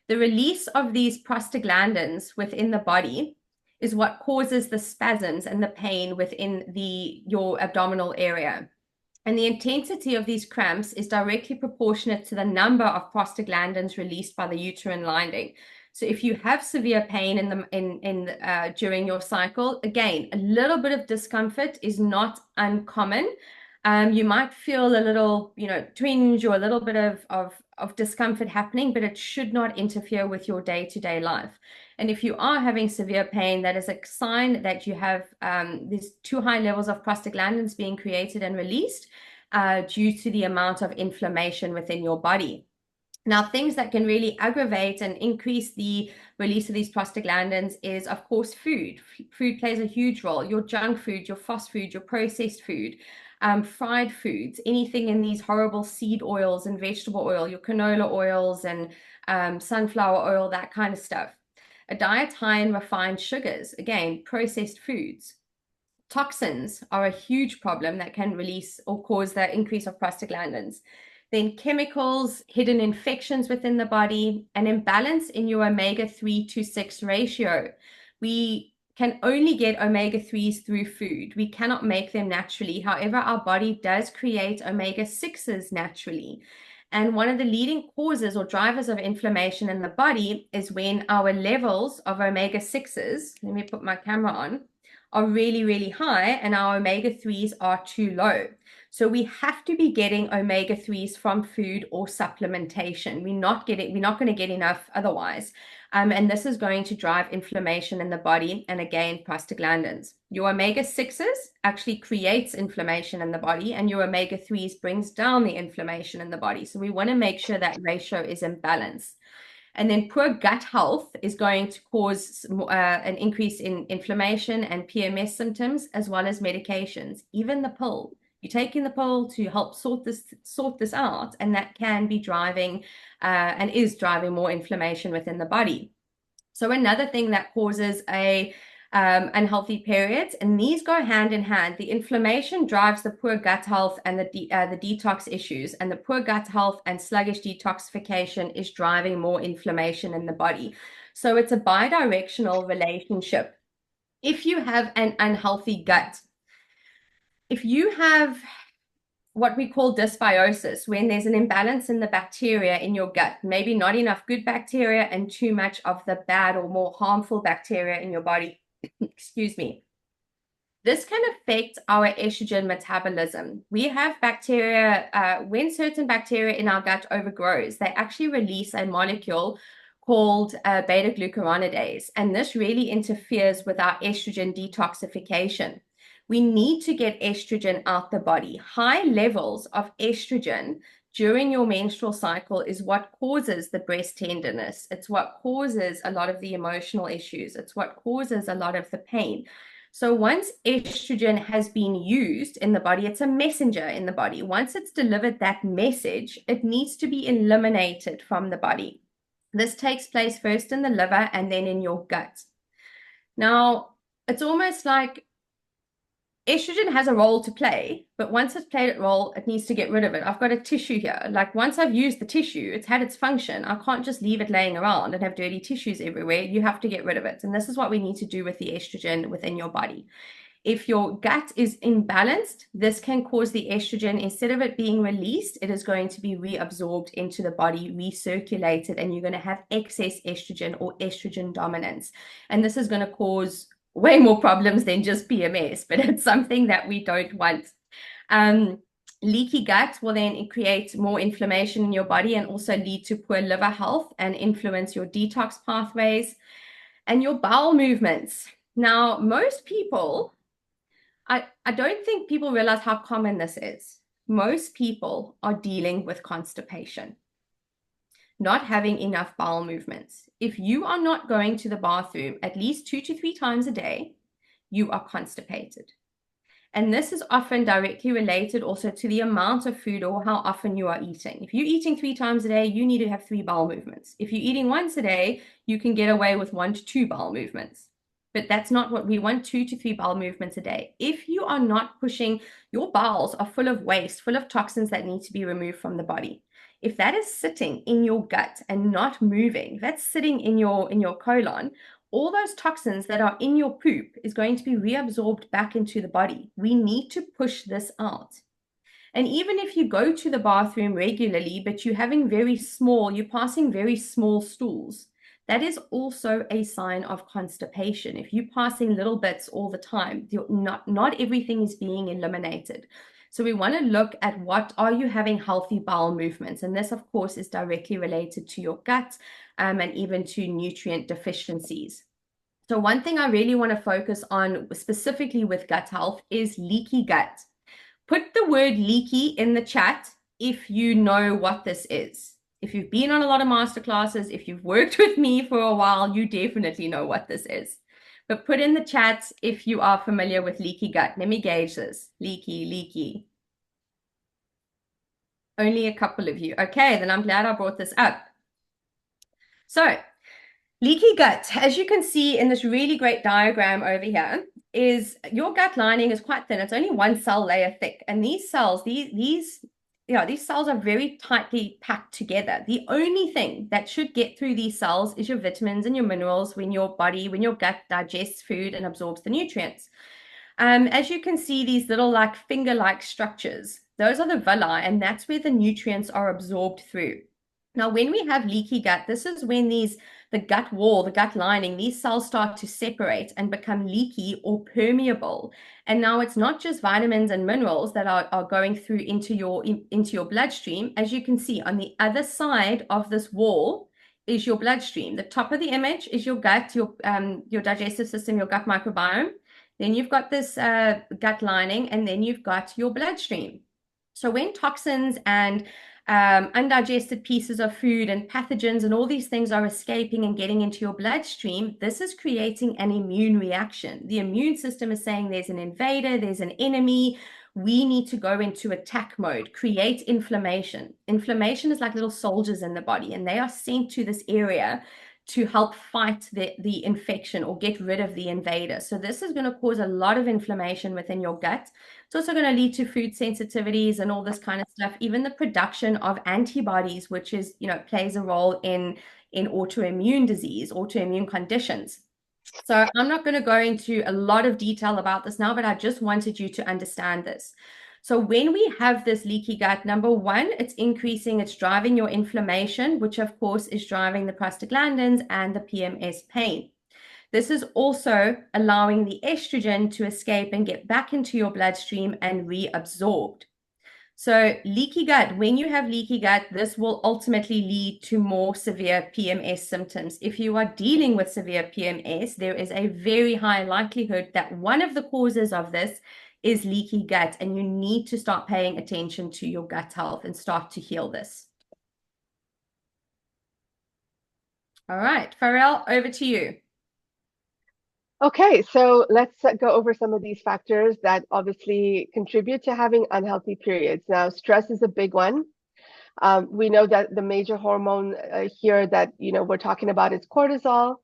The release of these prostaglandins within the body is what causes the spasms and the pain within your abdominal area. And the intensity of these cramps is directly proportionate to the number of prostaglandins released by the uterine lining. So if you have severe pain during your cycle, again, a little bit of discomfort is not uncommon. You might feel a little, twinge or a little bit of discomfort happening, but it should not interfere with your day-to-day life. And if you are having severe pain, that is a sign that you have these too high levels of prostaglandins being created and released due to the amount of inflammation within your body. Now, things that can really aggravate and increase the release of these prostaglandins is, of course, food. Food plays a huge role. Your junk food, your fast food, your processed food, fried foods, anything in these horrible seed oils and vegetable oil, your canola oils and sunflower oil, that kind of stuff. A diet high in refined sugars, again, processed foods. Toxins are a huge problem that can release or cause the increase of prostaglandins. Then chemicals, hidden infections within the body, an imbalance in your omega-3 to 6 ratio. We can only get omega-3s through food. We cannot make them naturally. However, our body does create omega-6s naturally. And one of the leading causes or drivers of inflammation in the body is when our levels of omega-6s, let me put my camera on, are really, really high and our omega-3s are too low. So we have to be getting omega-3s from food or supplementation. We're not going to get enough otherwise. And this is going to drive inflammation in the body and again, prostaglandins. Your omega-6s actually creates inflammation in the body and your omega-3s brings down the inflammation in the body. So we want to make sure that ratio is in balance. And then poor gut health is going to cause an increase in inflammation and PMS symptoms, as well as medications, even the pill. You're taking the pill to help sort this out, and that can be driving and is driving more inflammation within the body. So another thing that causes unhealthy periods, and these go hand in hand. The inflammation drives the poor gut health and the detox issues, and the poor gut health and sluggish detoxification is driving more inflammation in the body. So it's a bidirectional relationship. If you have an unhealthy gut, if you have what we call dysbiosis, when there's an imbalance in the bacteria in your gut, maybe not enough good bacteria and too much of the bad or more harmful bacteria in your body, excuse me. This can affect our estrogen metabolism. We have bacteria, when certain bacteria in our gut overgrows, they actually release a molecule called beta-glucuronidase, and this really interferes with our estrogen detoxification. We need to get estrogen out the body. High levels of estrogen during your menstrual cycle is what causes the breast tenderness. It's what causes a lot of the emotional issues. It's what causes a lot of the pain. So once estrogen has been used in the body, it's a messenger in the body. Once it's delivered that message, it needs to be eliminated from the body. This takes place first in the liver and then in your gut. Now, it's almost like estrogen has a role to play, but once it's played its role, it needs to get rid of it. I've got a tissue here. Like once I've used the tissue, it's had its function. I can't just leave it laying around and have dirty tissues everywhere. You have to get rid of it. And this is what we need to do with the estrogen within your body. If your gut is imbalanced, this can cause the estrogen, instead of it being released, it is going to be reabsorbed into the body, recirculated, and you're going to have excess estrogen or estrogen dominance. And this is going to cause way more problems than just PMS, but it's something that we don't want. Um, Leaky gut will then create more inflammation in your body and also lead to poor liver health and influence your detox pathways and your bowel movements. Now, most people, I don't think people realize how common this is. Most people are dealing with constipation, not having enough bowel movements. If you are not going to the bathroom at least 2 to 3 times a day, you are constipated. And this is often directly related also to the amount of food or how often you are eating. If you're eating 3 times a day, you need to have 3 bowel movements. If you're eating once a day, you can get away with 1 to 2 bowel movements. But that's not what we want, 2 to 3 bowel movements a day. If you are not pushing, your bowels are full of waste, full of toxins that need to be removed from the body. If that is sitting in your gut and not moving, that's sitting in your colon, all those toxins that are in your poop is going to be reabsorbed back into the body. We need to push this out. And even if you go to the bathroom regularly, but you're passing very small stools, that is also a sign of constipation. If you're passing little bits all the time, not everything is being eliminated. So we want to look at what are you having healthy bowel movements. And this, of course, is directly related to your gut and even to nutrient deficiencies. So one thing I really want to focus on specifically with gut health is leaky gut. Put the word leaky in the chat if you know what this is. If you've been on a lot of masterclasses, if you've worked with me for a while, you definitely know what this is. But put in the chat if you are familiar with leaky gut. Let me gauge this. Leaky, leaky. Only a couple of you. Okay, then I'm glad I brought this up. So, leaky gut, as you can see in this really great diagram over here, is your gut lining is quite thin. It's only one cell layer thick. And these cells, these cells are very tightly packed together. The only thing that should get through these cells is your vitamins and your minerals when your gut digests food and absorbs the nutrients. As you can see, these little like finger-like structures, those are the villi, and that's where the nutrients are absorbed through. Now, when we have leaky gut, this is when the gut wall, the gut lining, these cells start to separate and become leaky or permeable. And now it's not just vitamins and minerals that are going through into your bloodstream. As you can see, on the other side of this wall is your bloodstream. The top of the image is your gut, your digestive system, your gut microbiome. Then you've got this gut lining, and then you've got your bloodstream. So when toxins and undigested pieces of food and pathogens and all these things are escaping and getting into your bloodstream, this is creating an immune reaction. The immune system is saying there's an invader, there's an enemy. We need to go into attack mode, create inflammation. Inflammation is like little soldiers in the body, and they are sent to this area to help fight the infection or get rid of the invader. So this is going to cause a lot of inflammation within your gut. It's also going to lead to food sensitivities and all this kind of stuff, even the production of antibodies, which is, plays a role in autoimmune disease, autoimmune conditions. So I'm not going to go into a lot of detail about this now, but I just wanted you to understand this. So when we have this leaky gut, number one, it's driving your inflammation, which of course is driving the prostaglandins and the PMS pain. This is also allowing the estrogen to escape and get back into your bloodstream and reabsorbed. So leaky gut, when you have leaky gut, this will ultimately lead to more severe PMS symptoms. If you are dealing with severe PMS, there is a very high likelihood that one of the causes of this is leaky gut, and you need to start paying attention to your gut health and start to heal this. All right, Faryal, over to you. Okay, so let's go over some of these factors that obviously contribute to having unhealthy periods. Now, stress is a big one. We know that the major hormone here that we're talking about is cortisol.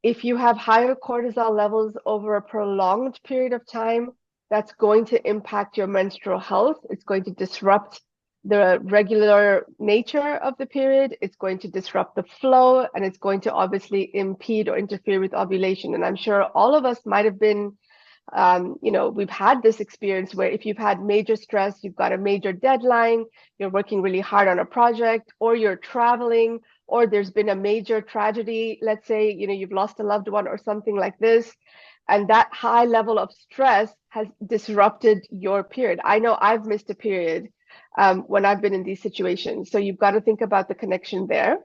If you have higher cortisol levels over a prolonged period of time, that's going to impact your menstrual health. It's going to disrupt the regular nature of the period. It's going to disrupt the flow, and it's going to obviously impede or interfere with ovulation. And I'm sure all of us might have been, we've had this experience where if you've had major stress, you've got a major deadline, you're working really hard on a project, or you're traveling, or there's been a major tragedy. Let's say, you've lost a loved one or something like this. And that high level of stress has disrupted your period. I know I've missed a period when I've been in these situations. So you've got to think about the connection there.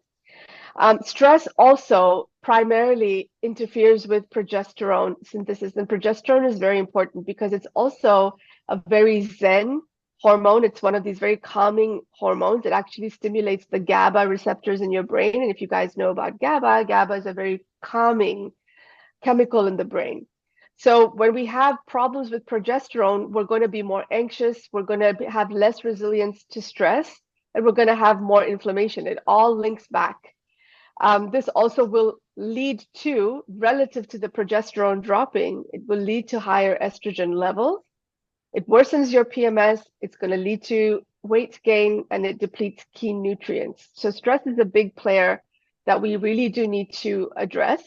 Stress also primarily interferes with progesterone synthesis, and progesterone is very important because it's also a very zen hormone. It's one of these very calming hormones. It actually stimulates the GABA receptors in your brain. And if you guys know about GABA, GABA is a very calming chemical in the brain. So when we have problems with progesterone, we're going to be more anxious, we're going to have less resilience to stress, and we're going to have more inflammation. It all links back. This also will lead to, relative to the progesterone dropping, it will lead to higher estrogen levels. It worsens your PMS. It's going to lead to weight gain, and it depletes key nutrients. So stress is a big player that we really do need to address.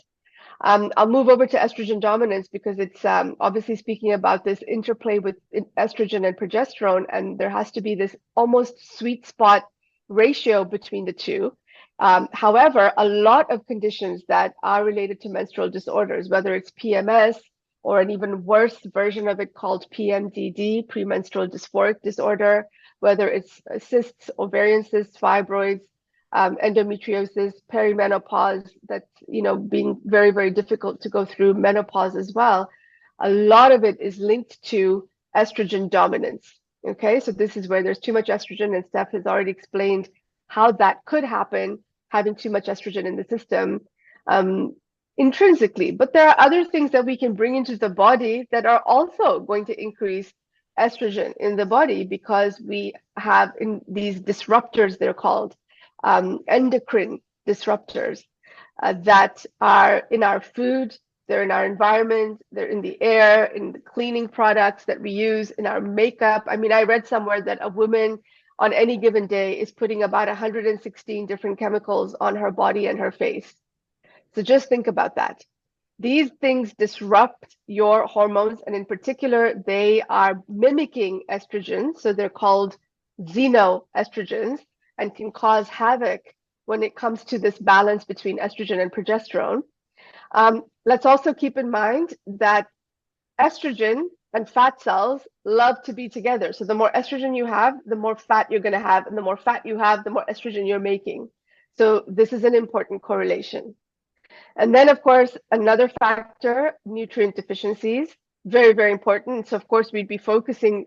I'll move over to estrogen dominance because it's obviously speaking about this interplay with estrogen and progesterone, and there has to be this almost sweet spot ratio between the two. However, a lot of conditions that are related to menstrual disorders, whether it's PMS or an even worse version of it called PMDD, premenstrual dysphoric disorder, whether it's cysts, ovarian cysts, fibroids, endometriosis, perimenopause, that's being very, very difficult to go through, menopause as well. A lot of it is linked to estrogen dominance. Okay, so this is where there's too much estrogen, and Steph has already explained how that could happen, having too much estrogen in the system intrinsically. But there are other things that we can bring into the body that are also going to increase estrogen in the body, because we have in these disruptors, they're called endocrine disruptors that are in our food, they're in our environment, they're in the air, in the cleaning products that we use, in our makeup. I mean, I read somewhere that a woman on any given day is putting about 116 different chemicals on her body and her face. So just think about that. These things disrupt your hormones, and in particular, they are mimicking estrogen. So they're called xenoestrogens and can cause havoc when it comes to this balance between estrogen and progesterone. Let's also keep in mind that estrogen and fat cells love to be together. So the more estrogen you have, the more fat you're going to have, and the more fat you have, the more estrogen you're making. So this is an important correlation. And then, of course, another factor, nutrient deficiencies, very, very important. So, of course, we'd be focusing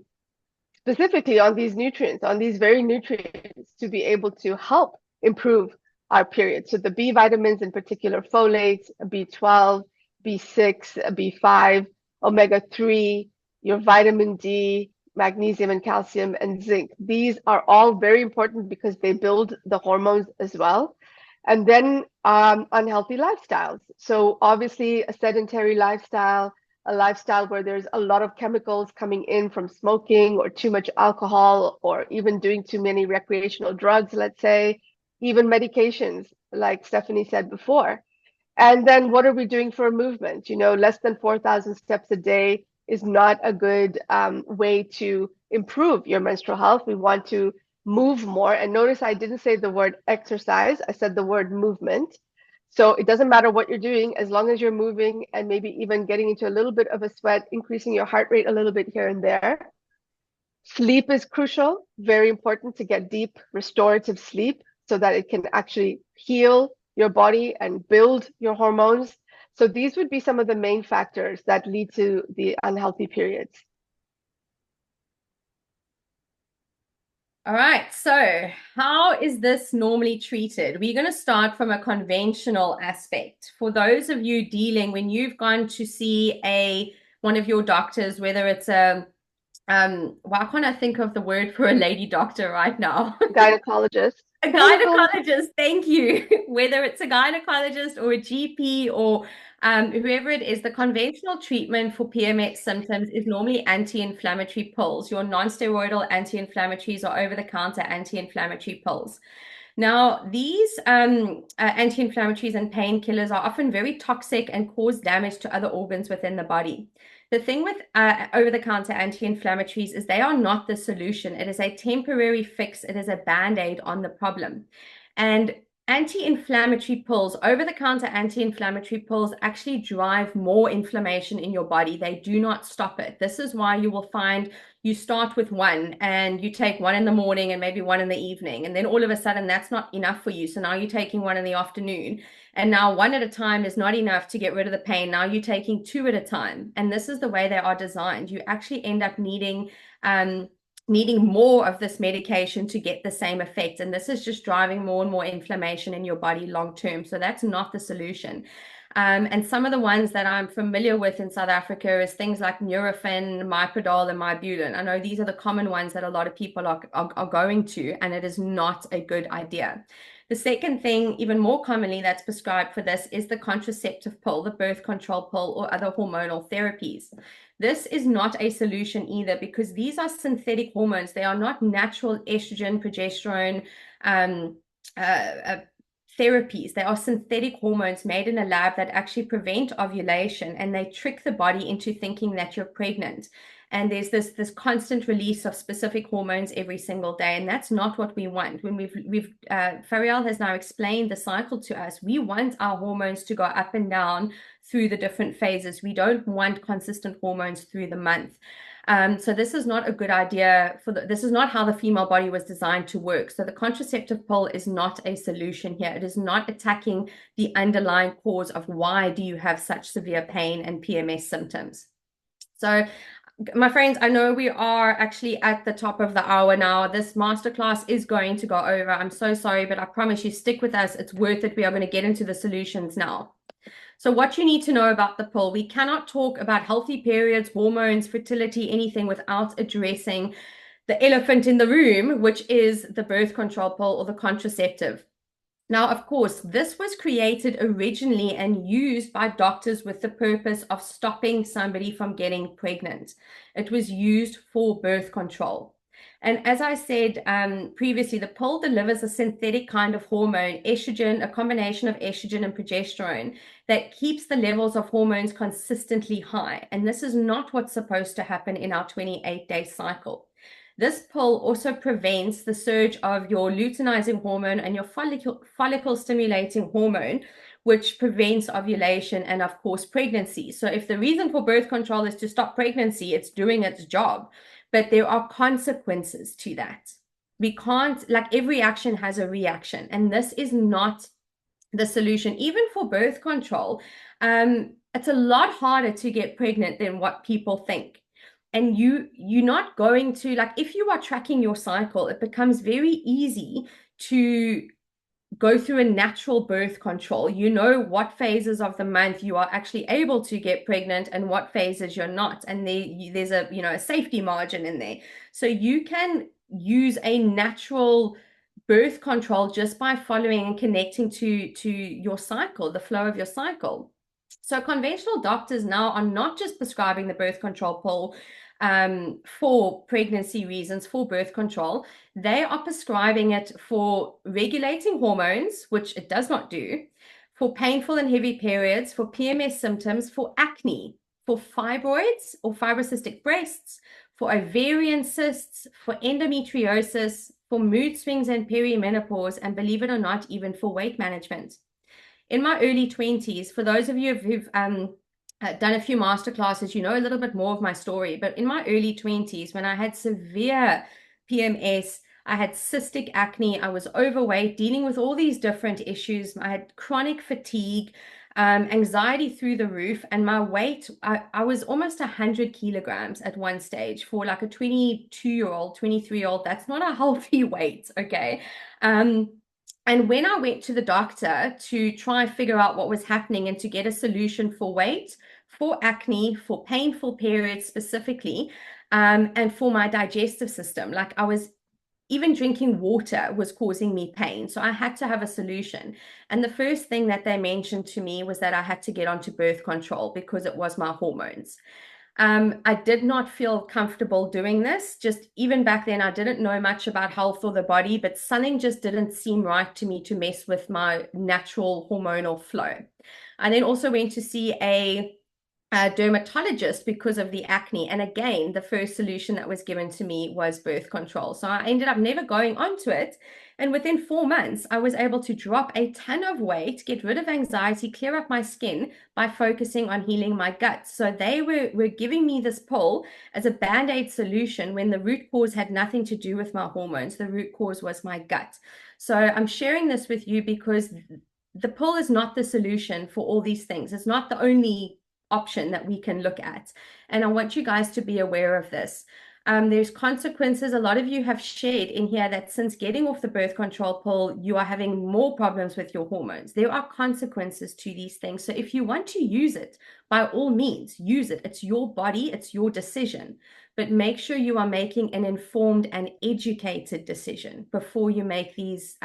specifically on these nutrients, on these very nutrients, to be able to help improve our period. So the B vitamins in particular, folate, B12, B6, B5, omega-3, your vitamin D, magnesium and calcium, and zinc. These are all very important because they build the hormones as well. And then unhealthy lifestyles. So obviously a sedentary lifestyle, a lifestyle where there's a lot of chemicals coming in from smoking or too much alcohol or even doing too many recreational drugs, let's say, even medications, like Stephanie said before. And then what are we doing for movement? Less than 4,000 steps a day is not a good way to improve your menstrual health. We want to move more. And notice I didn't say the word exercise, I said the word movement. So it doesn't matter what you're doing, as long as you're moving and maybe even getting into a little bit of a sweat, increasing your heart rate a little bit here and there. Sleep is crucial, very important to get deep restorative sleep so that it can actually heal your body and build your hormones. So these would be some of the main factors that lead to the unhealthy periods. All right, so how is this normally treated? We're going to start from a conventional aspect. For those of you dealing, when you've gone to see one of your doctors, whether it's why can't I think of the word for a lady doctor right now? Gynecologist. A gynecologist, thank you. Whether it's a gynecologist or a GP or whoever it is, the conventional treatment for PMS symptoms is normally anti-inflammatory pills. Your non-steroidal anti-inflammatories or over-the-counter anti-inflammatory pills. Now, these anti-inflammatories and painkillers are often very toxic and cause damage to other organs within the body. The thing with over-the-counter anti-inflammatories is they are not the solution. It is a temporary fix. It is a band-aid on the problem. And Anti-inflammatory pills, over-the-counter anti-inflammatory pills actually drive more inflammation in your body. They do not stop it. This is why you will find you start with one and you take one in the morning and maybe one in the evening. And then all of a sudden that's not enough for you. So now you're taking one in the afternoon. And now one at a time is not enough to get rid of the pain. Now you're taking two at a time. And this is the way they are designed. You actually end up needing more of this medication to get the same effect. And this is just driving more and more inflammation in your body long term. So that's not the solution. And some of the ones that I'm familiar with in South Africa is things like Nurofen, Myprodol, and Mybulan. I know these are the common ones that a lot of people are going to, and it is not a good idea. The second thing, even more commonly, that's prescribed for this is the contraceptive pill, the birth control pill, or other hormonal therapies. This is not a solution either because these are synthetic hormones. They are not natural estrogen, progesterone, therapies. They are synthetic hormones made in a lab that actually prevent ovulation, and they trick the body into thinking that you're pregnant. And there's this constant release of specific hormones every single day, and that's not what we want. When Faryal has now explained the cycle to us, we want our hormones to go up and down through the different phases. We don't want consistent hormones through the month. So this is not a good idea this is not how the female body was designed to work. So the contraceptive pill is not a solution here. It is not attacking the underlying cause of why do you have such severe pain and PMS symptoms. So my friends, I know we are actually at the top of the hour now. This masterclass is going to go over. I'm so sorry, but I promise you, stick with us. It's worth it. We are going to get into the solutions now. So what you need to know about the pill, we cannot talk about healthy periods, hormones, fertility, anything without addressing the elephant in the room, which is the birth control pill or the contraceptive. Now, of course, this was created originally and used by doctors with the purpose of stopping somebody from getting pregnant. It was used for birth control. And as I said previously, the pill delivers a synthetic kind of hormone, estrogen, a combination of estrogen and progesterone that keeps the levels of hormones consistently high. And this is not what's supposed to happen in our 28-day cycle. This pill also prevents the surge of your luteinizing hormone and your follicle stimulating hormone, which prevents ovulation and, of course, pregnancy. So if the reason for birth control is to stop pregnancy, it's doing its job. But there are consequences to that. We can't, like every action has a reaction, and this is not the solution. Even for birth control, it's a lot harder to get pregnant than what people think. And you're not going to, like, if you are tracking your cycle, it becomes very easy to go through a natural birth control. You know what phases of the month you are actually able to get pregnant and what phases you're not. And there's a safety margin in there. So you can use a natural birth control just by following and connecting to your cycle, the flow of your cycle. So conventional doctors now are not just prescribing the birth control pill for pregnancy reasons, for birth control. They are prescribing it for regulating hormones, which it does not do, for painful and heavy periods, for PMS symptoms, for acne, for fibroids or fibrocystic breasts, for ovarian cysts, for endometriosis, for mood swings and perimenopause, and believe it or not, even for weight management. In my early 20s, for those of you who've done a few master classes, you know a little bit more of my story. But in my early 20s, when I had severe PMS, I had cystic acne, I was overweight, dealing with all these different issues. I had chronic fatigue, anxiety through the roof, and my weight, I was almost 100 kilograms at one stage for like a 22-year-old, 23-year-old. That's not a healthy weight, okay? And when I went to the doctor to try and figure out what was happening and to get a solution for weight, for acne, for painful periods specifically, and for my digestive system, like I was even drinking water was causing me pain. So I had to have a solution. And the first thing that they mentioned to me was that I had to get onto birth control because it was my hormones. I did not feel comfortable doing this. Just even back then, I didn't know much about health or the body, but something just didn't seem right to me to mess with my natural hormonal flow. I then also went to see a dermatologist because of the acne. And again, the first solution that was given to me was birth control. So I ended up never going onto it. And within 4 months, I was able to drop a ton of weight, get rid of anxiety, clear up my skin by focusing on healing my gut. So they were giving me this pill as a band-aid solution when the root cause had nothing to do with my hormones. The root cause was my gut. So I'm sharing this with you because the pill is not the solution for all these things. It's not the only option that we can look at. And I want you guys to be aware of this. There's consequences. A lot of you have shared in here that since getting off the birth control pill, you are having more problems with your hormones. There are consequences to these things. So if you want to use it, by all means, use it. It's your body, it's your decision. But make sure you are making an informed and educated decision before you make these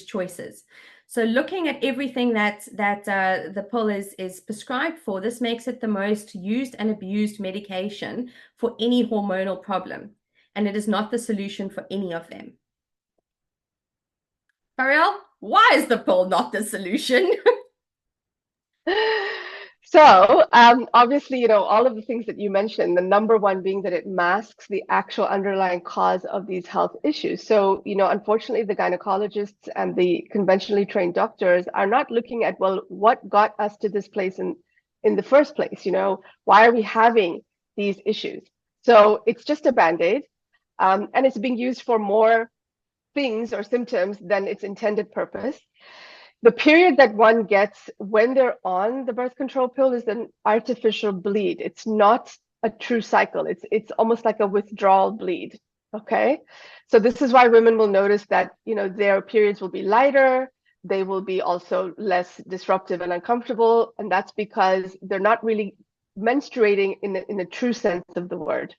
choices. So looking at everything that the pill is prescribed for, this makes it the most used and abused medication for any hormonal problem. And it is not the solution for any of them. Faryal, why is the pill not the solution? So, obviously, all of the things that you mentioned, the number one being that it masks the actual underlying cause of these health issues. So, unfortunately, the gynecologists and the conventionally trained doctors are not looking at, well, what got us to this place in the first place? Why are we having these issues? So it's just a band-aid, and it's being used for more things or symptoms than its intended purpose. The period that one gets when they're on the birth control pill is an artificial bleed. It's not a true cycle. It's almost like a withdrawal bleed. Okay. So this is why women will notice that, their periods will be lighter. They will be also less disruptive and uncomfortable. And that's because they're not really menstruating in the true sense of the word.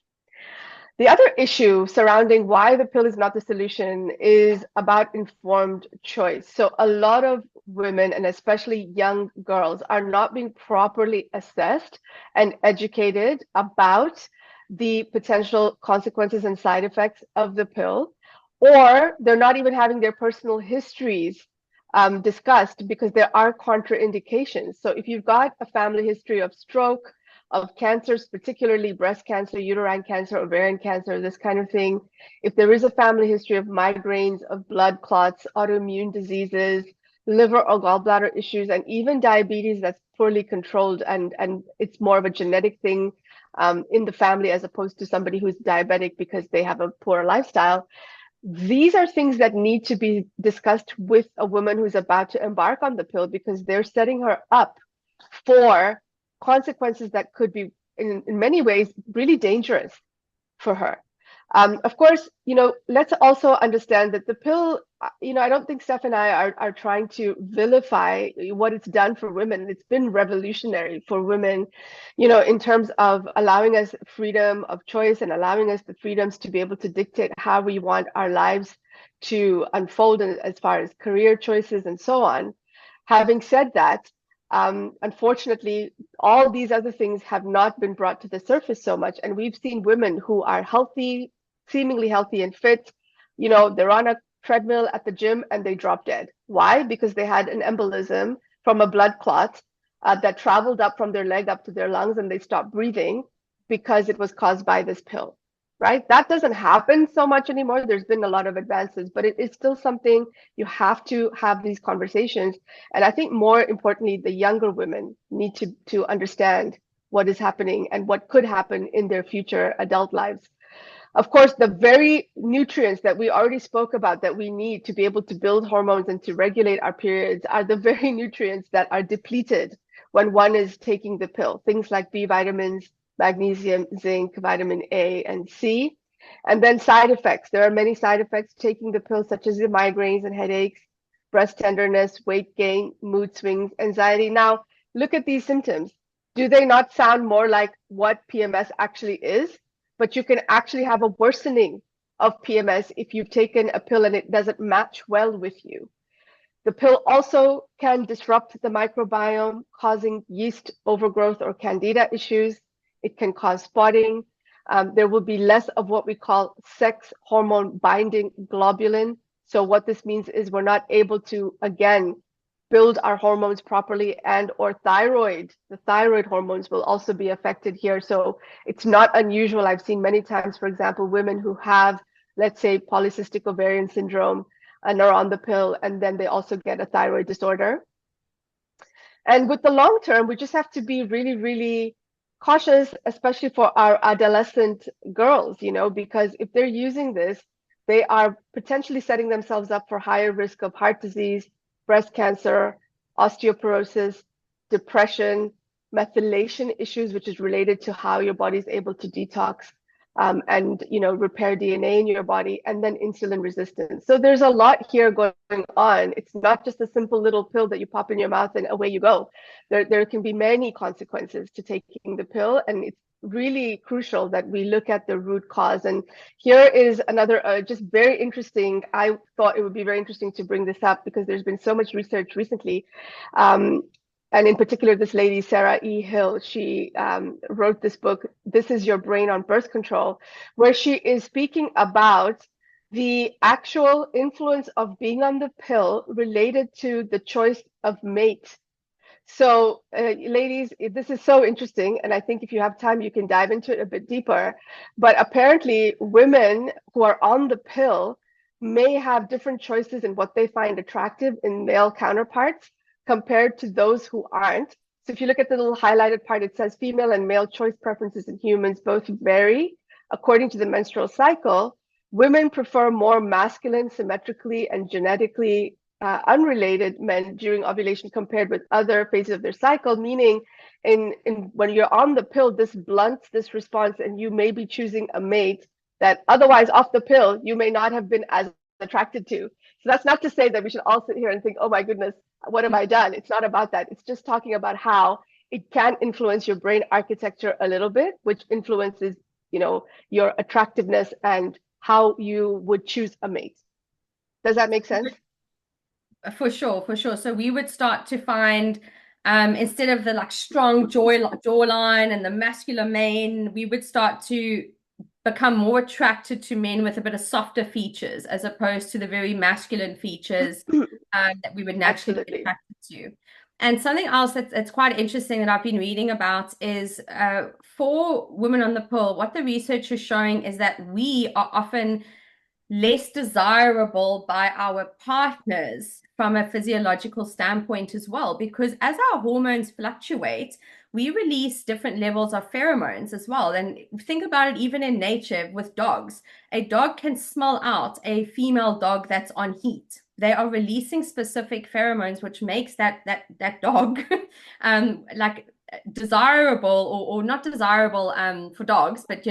The other issue surrounding why the pill is not the solution is about informed choice. So a lot of women, and especially young girls, are not being properly assessed and educated about the potential consequences and side effects of the pill, or they're not even having their personal histories discussed because there are contraindications. So if you've got a family history of stroke, of cancers, particularly breast cancer, uterine cancer, ovarian cancer, this kind of thing. If there is a family history of migraines, of blood clots, autoimmune diseases, liver or gallbladder issues, and even diabetes that's poorly controlled, and it's more of a genetic thing in the family as opposed to somebody who's diabetic because they have a poor lifestyle. These are things that need to be discussed with a woman who's about to embark on the pill because they're setting her up for consequences that could be in many ways really dangerous for her. Of course, let's also understand that the pill, I don't think Steph and I are trying to vilify what it's done for women. It's been revolutionary for women, in terms of allowing us freedom of choice and allowing us the freedoms to be able to dictate how we want our lives to unfold as far as career choices and so on. Having said that, unfortunately, all these other things have not been brought to the surface so much. And we've seen women who are healthy, seemingly healthy and fit, they're on a treadmill at the gym and they drop dead. Why? Because they had an embolism from a blood clot that traveled up from their leg up to their lungs and they stopped breathing because it was caused by this pill. Right? That doesn't happen so much anymore. There's been a lot of advances, but it's still something you have to have these conversations. And I think more importantly, the younger women need to understand what is happening and what could happen in their future adult lives. Of course, the very nutrients that we already spoke about that we need to be able to build hormones and to regulate our periods are the very nutrients that are depleted when one is taking the pill. Things like B vitamins, magnesium, zinc, vitamin A and C. And then side effects. There are many side effects taking the pill, such as the migraines and headaches, breast tenderness, weight gain, mood swings, anxiety. Now, look at these symptoms. Do they not sound more like what PMS actually is? But you can actually have a worsening of PMS if you've taken a pill and it doesn't match well with you. The pill also can disrupt the microbiome, causing yeast overgrowth or candida issues. It can cause spotting. There will be less of what we call sex hormone binding globulin. So what this means is we're not able to, again, build our hormones properly, and or the thyroid hormones will also be affected here. So it's not unusual. I've seen many times, for example, women who have, let's say, polycystic ovarian syndrome and are on the pill, and then they also get a thyroid disorder. And with the long term, we just have to be really, really cautious, especially for our adolescent girls, because if they're using this, they are potentially setting themselves up for higher risk of heart disease, breast cancer, osteoporosis, depression, methylation issues, which is related to how your body is able to detox and repair DNA in your body, and then insulin resistance. So there's a lot here going on. It's not just a simple little pill that you pop in your mouth and away you go. There can be many consequences to taking the pill, and it's really crucial that we look at the root cause. And here is another just very interesting. I thought it would be very interesting to bring this up because there's been so much research recently. And in particular, this lady, Sarah E. Hill, she wrote this book, This Is Your Brain on Birth Control, where she is speaking about the actual influence of being on the pill related to the choice of mate. So, ladies, this is so interesting. And I think if you have time, you can dive into it a bit deeper. But apparently, women who are on the pill may have different choices in what they find attractive in male counterparts compared to those who aren't. So if you look at the little highlighted part, it says female and male choice preferences in humans both vary according to the menstrual cycle. Women prefer more masculine, symmetrically, and genetically unrelated men during ovulation compared with other phases of their cycle, meaning when you're on the pill, this blunts this response, and you may be choosing a mate that otherwise off the pill you may not have been as attracted to. So that's not to say that we should all sit here and think, oh my goodness, what have I done? It's not about that. It's just talking about how it can influence your brain architecture a little bit, which influences, your attractiveness and how you would choose a mate. Does that make sense? For sure, for sure. So we would start to find, instead of the like strong jawline and the muscular mane, we would start to become more attracted to men with a bit of softer features as opposed to the very masculine features that we would naturally be attracted to. And something else that's quite interesting that I've been reading about is for women on the pill, what the research is showing is that we are often less desirable by our partners from a physiological standpoint as well, because as our hormones fluctuate, we release different levels of pheromones as well. And think about it, even in nature with dogs, a dog can smell out a female dog that's on heat. They are releasing specific pheromones, which makes that dog like desirable or not desirable for dogs, but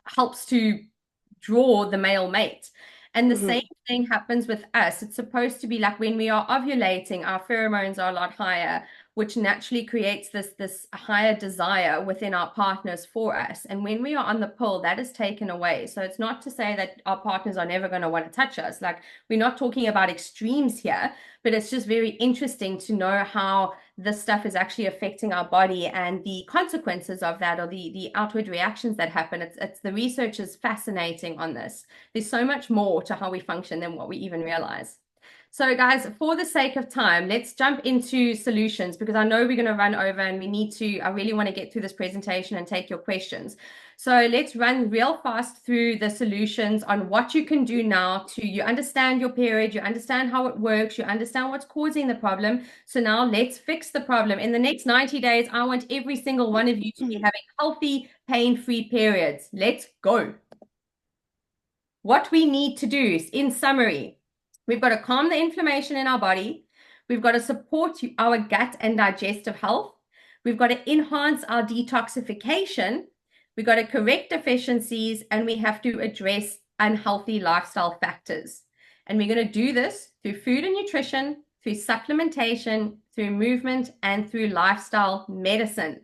helps to draw the male mate. And the same thing happens with us. It's supposed to be like when we are ovulating, our pheromones are a lot higher, which naturally creates this higher desire within our partners for us. And when we are on the pill, that is taken away. So it's not to say that our partners are never going to want to touch us. Like, we're not talking about extremes here, but it's just very interesting to know how this stuff is actually affecting our body and the consequences of that, or the outward reactions that happen. It's the research is fascinating on this. There's so much more to how we function than what we even realize. So guys, for the sake of time, let's jump into solutions, because I know we're going to run over and I really want to get through this presentation and take your questions. So let's run real fast through the solutions on what you can do now you understand your period, you understand how it works, you understand what's causing the problem. So now let's fix the problem. In the next 90 days, I want every single one of you to be having healthy, pain-free periods. Let's go. What we need to do is, in summary, we've got to calm the inflammation in our body. We've got to support our gut and digestive health. We've got to enhance our detoxification. We've got to correct deficiencies, and we have to address unhealthy lifestyle factors. And we're going to do this through food and nutrition, through supplementation, through movement, and through lifestyle medicine.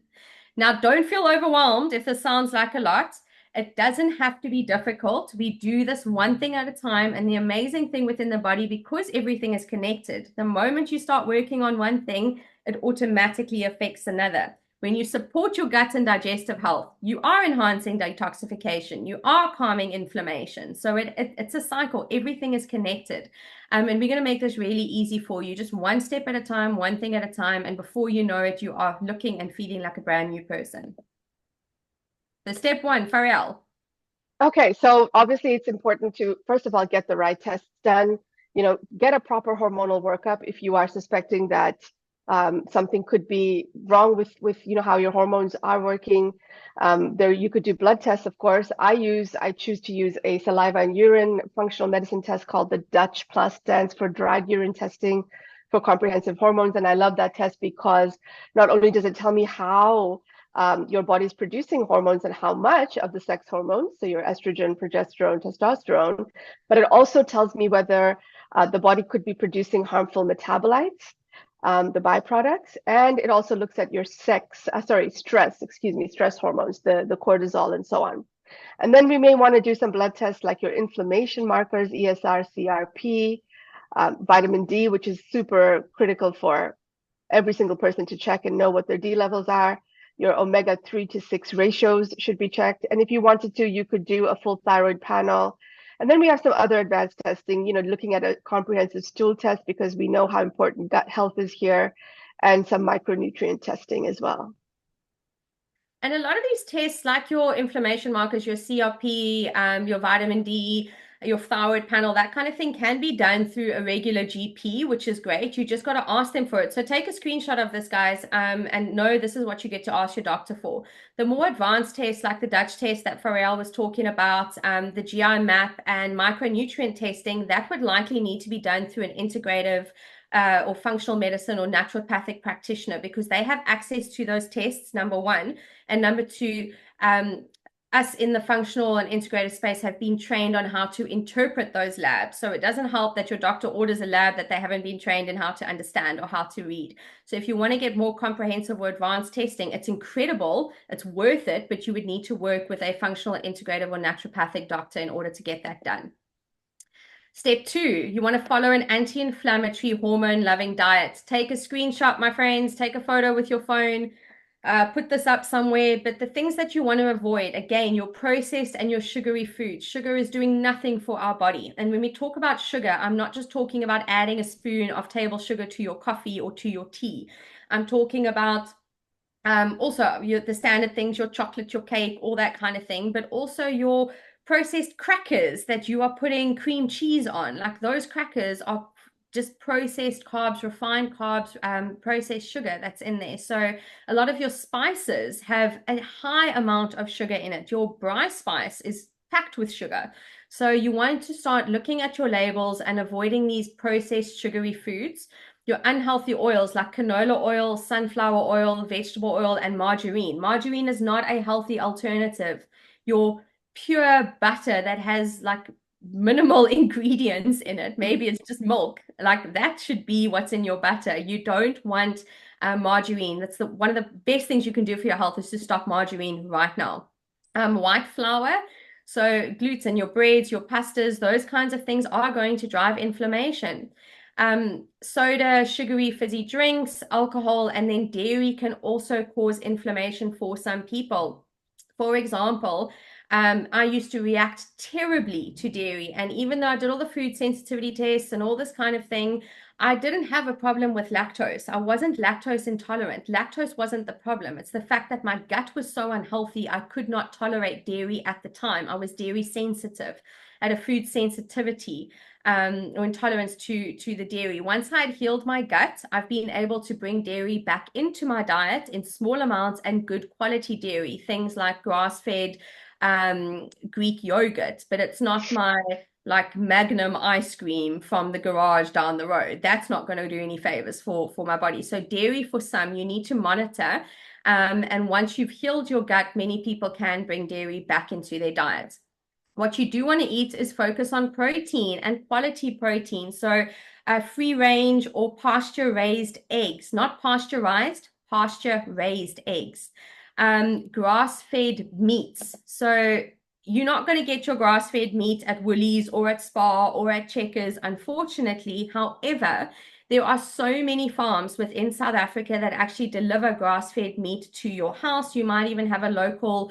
Now, don't feel overwhelmed if this sounds like a lot. It doesn't have to be difficult. We do this one thing at a time. And the amazing thing within the body, because everything is connected, the moment you start working on one thing, it automatically affects another. When you support your gut and digestive health, you are enhancing detoxification, you are calming inflammation. So it's a cycle. Everything is connected. And we're going to make this really easy for you, just one step at a time, one thing at a time. And before you know it, you are looking and feeling like a brand new person. So step one, Faryal. Okay, so obviously it's important to, first of all, get the right tests done, get a proper hormonal workup if you are suspecting that something could be wrong with how your hormones are working. There you could do blood tests, of course. I choose to use a saliva and urine functional medicine test called the Dutch Plus, stands for dried urine testing for comprehensive hormones. And I love that test because not only does it tell me how your body's producing hormones and how much of the sex hormones, so your estrogen, progesterone, testosterone, but it also tells me whether the body could be producing harmful metabolites, the byproducts, and it also looks at your stress hormones, the cortisol and so on. And then we may want to do some blood tests like your inflammation markers, ESR, CRP, vitamin D, which is super critical for every single person to check and know what their D levels are. Your omega 3 to 6 ratios should be checked. And if you wanted to, you could do a full thyroid panel. And then we have some other advanced testing, looking at a comprehensive stool test because we know how important gut health is here, and some micronutrient testing as well. And a lot of these tests, like your inflammation markers, your CRP, your vitamin D, your thyroid panel, that kind of thing can be done through a regular GP, which is great. You just got to ask them for it. So take a screenshot of this, guys, and know this is what you get to ask your doctor for. The more advanced tests, like the Dutch test that Faryal was talking about, the GI map and micronutrient testing, that would likely need to be done through an integrative or functional medicine or naturopathic practitioner, because they have access to those tests, number one. And number two, us in the functional and integrative space have been trained on how to interpret those labs. So it doesn't help that your doctor orders a lab that they haven't been trained in how to understand or how to read. So if you want to get more comprehensive or advanced testing, it's incredible, it's worth it, but you would need to work with a functional, integrative, or naturopathic doctor in order to get that done. Step two, you want to follow an anti-inflammatory, hormone-loving diet. Take a screenshot, my friends. Take a photo with your phone. Put this up somewhere. But the things that you want to avoid, again, your processed and your sugary foods. Sugar is doing nothing for our body. And when we talk about sugar, I'm not just talking about adding a spoon of table sugar to your coffee or to your tea. I'm talking about also the standard things, your chocolate, your cake, all that kind of thing, but also your processed crackers that you are putting cream cheese on. Like, those crackers are just processed carbs, refined carbs, processed sugar that's in there. So a lot of your spices have a high amount of sugar in it. Your braai spice is packed with sugar. So you want to start looking at your labels and avoiding these processed sugary foods. Your unhealthy oils like canola oil, sunflower oil, vegetable oil, and margarine. Margarine is not a healthy alternative. Your pure butter that has like minimal ingredients in it, maybe it's just milk, like that should be what's in your butter. You don't want margarine. That's one of the best things you can do for your health, is to stop margarine right now. White flour, so gluten, your breads, your pastas, those kinds of things are going to drive inflammation. Soda, sugary fizzy drinks, alcohol, and then dairy can also cause inflammation for some people. For example, I used to react terribly to dairy. And even though I did all the food sensitivity tests and all this kind of thing, I didn't have a problem with lactose. I wasn't lactose intolerant. Lactose wasn't the problem. It's the fact that my gut was so unhealthy, I could not tolerate dairy at the time. I was dairy sensitive, at a food sensitivity or intolerance to the dairy. Once I had healed my gut, I've been able to bring dairy back into my diet in small amounts and good quality dairy, things like grass-fed Greek yogurt, but it's not my like Magnum ice cream from the garage down the road. That's not going to do any favors for my body. So dairy, for some, you need to monitor. And once you've healed your gut, many people can bring dairy back into their diet. What you do want to eat is focus on protein and quality protein. So free range or pasture raised eggs, not pasteurized, pasture raised eggs. Grass-fed meats. So you're not going to get your grass-fed meat at Woolies or at Spar or at Checkers, unfortunately. However, There are so many farms within South Africa that actually deliver grass-fed meat to your house. You might even have a local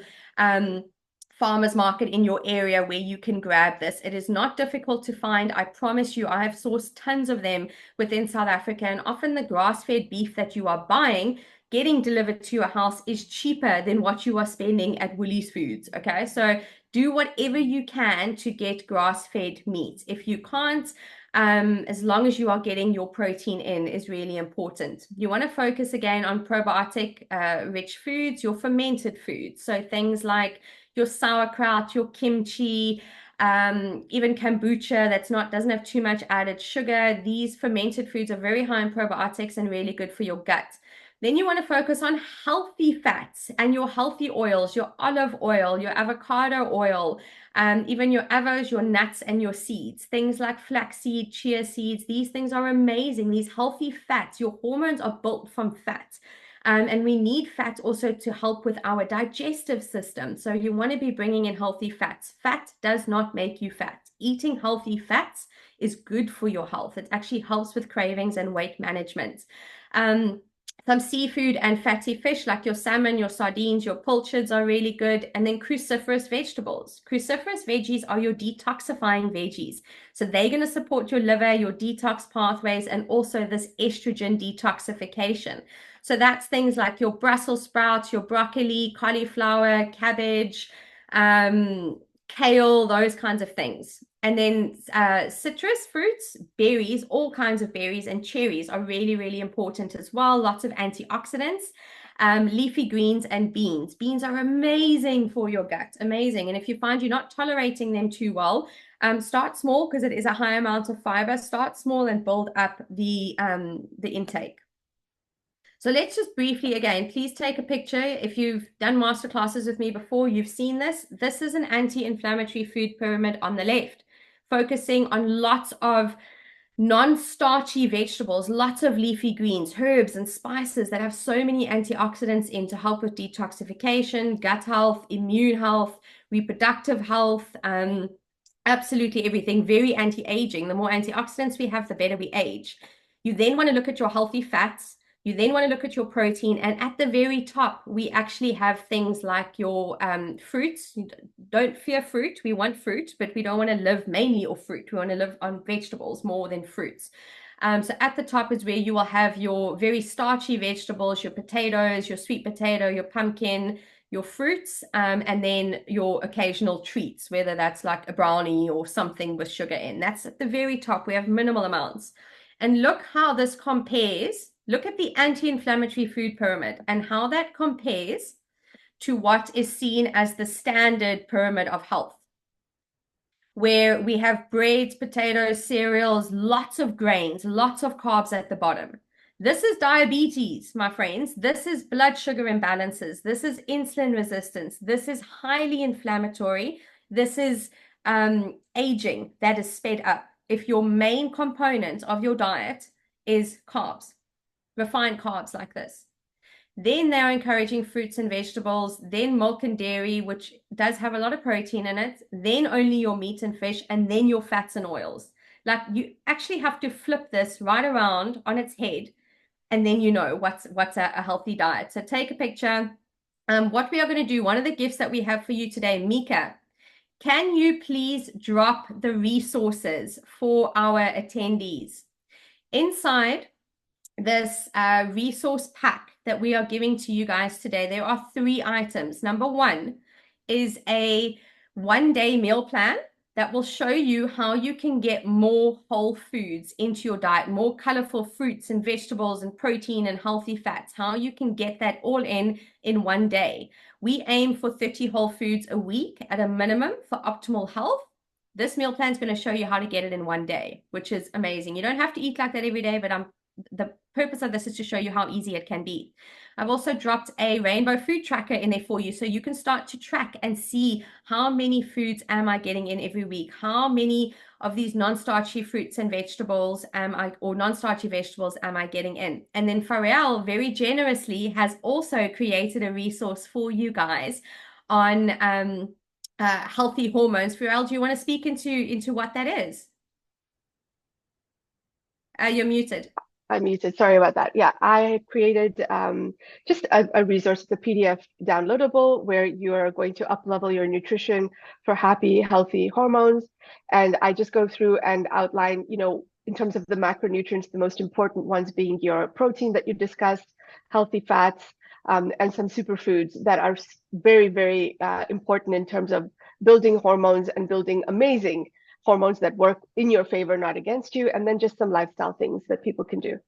farmers market in your area where you can grab this. It is not difficult to find. I promise you, I have sourced tons of them within South Africa, and often the grass-fed beef that you are buying getting delivered to your house is cheaper than what you are spending at Woolies Foods. Okay, so do whatever you can to get grass-fed meat. If you can't, as long as you are getting your protein in is really important. You want to focus again on probiotic rich foods, your fermented foods. So things like your sauerkraut, your kimchi, even kombucha that's not doesn't have too much added sugar. These fermented foods are very high in probiotics and really good for your gut. Then you want to focus on healthy fats and your healthy oils, your olive oil, your avocado oil, even your avos, your nuts, and your seeds. Things like flaxseed, chia seeds, these things are amazing. These healthy fats, your hormones are built from fat. And we need fat also to help with our digestive system. So you want to be bringing in healthy fats. Fat does not make you fat. Eating healthy fats is good for your health. It actually helps with cravings and weight management. Some seafood and fatty fish like your salmon, your sardines, your pilchards are really good. And then cruciferous vegetables. Cruciferous veggies are your detoxifying veggies. So they're going to support your liver, your detox pathways, and also this estrogen detoxification. So that's things like your Brussels sprouts, your broccoli, cauliflower, cabbage, kale, those kinds of things. And then citrus fruits, berries, all kinds of berries, and cherries are really, really important as well. Lots of antioxidants. Leafy greens and beans. Beans are amazing for your gut, amazing. And if you find you're not tolerating them too well, start small because it is a high amount of fiber. Start small and build up the intake. So let's just briefly again, please take a picture. If you've done master classes with me before, you've seen this. This is an anti-inflammatory food pyramid on the left, focusing on lots of non-starchy vegetables, lots of leafy greens, herbs, and spices that have so many antioxidants in to help with detoxification, gut health, immune health, reproductive health, absolutely everything. Very anti-aging. The more antioxidants we have, the better we age. You then want to look at your healthy fats. You then want to look at your protein, and at the very top, we actually have things like your fruits. Don't fear fruit. We want fruit, but we don't want to live mainly off fruit. We want to live on vegetables more than fruits. So at the top is where you will have your very starchy vegetables, your potatoes, your sweet potato, your pumpkin, your fruits, and then your occasional treats, whether that's like a brownie or something with sugar in. That's at the very top. We have minimal amounts. And look how this compares. Look at the anti-inflammatory food pyramid and how that compares to what is seen as the standard pyramid of health, where we have breads, potatoes, cereals, lots of grains, lots of carbs at the bottom. This is diabetes, my friends. This is blood sugar imbalances. This is insulin resistance. This is highly inflammatory. This is aging that is sped up. If your main component of your diet is carbs, refined carbs like this. Then they're encouraging fruits and vegetables, then milk and dairy, which does have a lot of protein in it, then only your meat and fish, and then your fats and oils. Like you actually have to flip this right around on its head, and then you know what's a healthy diet. So take a picture. What we are going to do, one of the gifts that we have for you today, Mika, can you please drop the resources for our attendees? Inside this resource pack that we are giving to you guys today, there are 3 items. Number 1 is a 1-day meal plan that will show you how you can get more whole foods into your diet, more colorful fruits and vegetables and protein and healthy fats, how you can get that all in 1 day. We aim for 30 whole foods a week at a minimum for optimal health. This meal plan is going to show you how to get it in 1 day, which is amazing. You don't have to eat like that every day, but the purpose of this is to show you how easy it can be. I've also dropped a rainbow food tracker in there for you so you can start to track and see how many foods am I getting in every week, how many of these non-starchy fruits and vegetables or non-starchy vegetables am I getting in. And then Faryal very generously has also created a resource for you guys on healthy hormones. Faryal, do you want to speak into what that is? You're muted. I'm muted. Sorry about that. Yeah, I created just a resource, it's a PDF downloadable where you are going to up-level your nutrition for happy, healthy hormones. And I just go through and outline, in terms of the macronutrients, the most important ones being your protein that you discussed, healthy fats, and some superfoods that are very, very important in terms of building hormones and building amazing hormones that work in your favor, not against you, and then just some lifestyle things that people can do.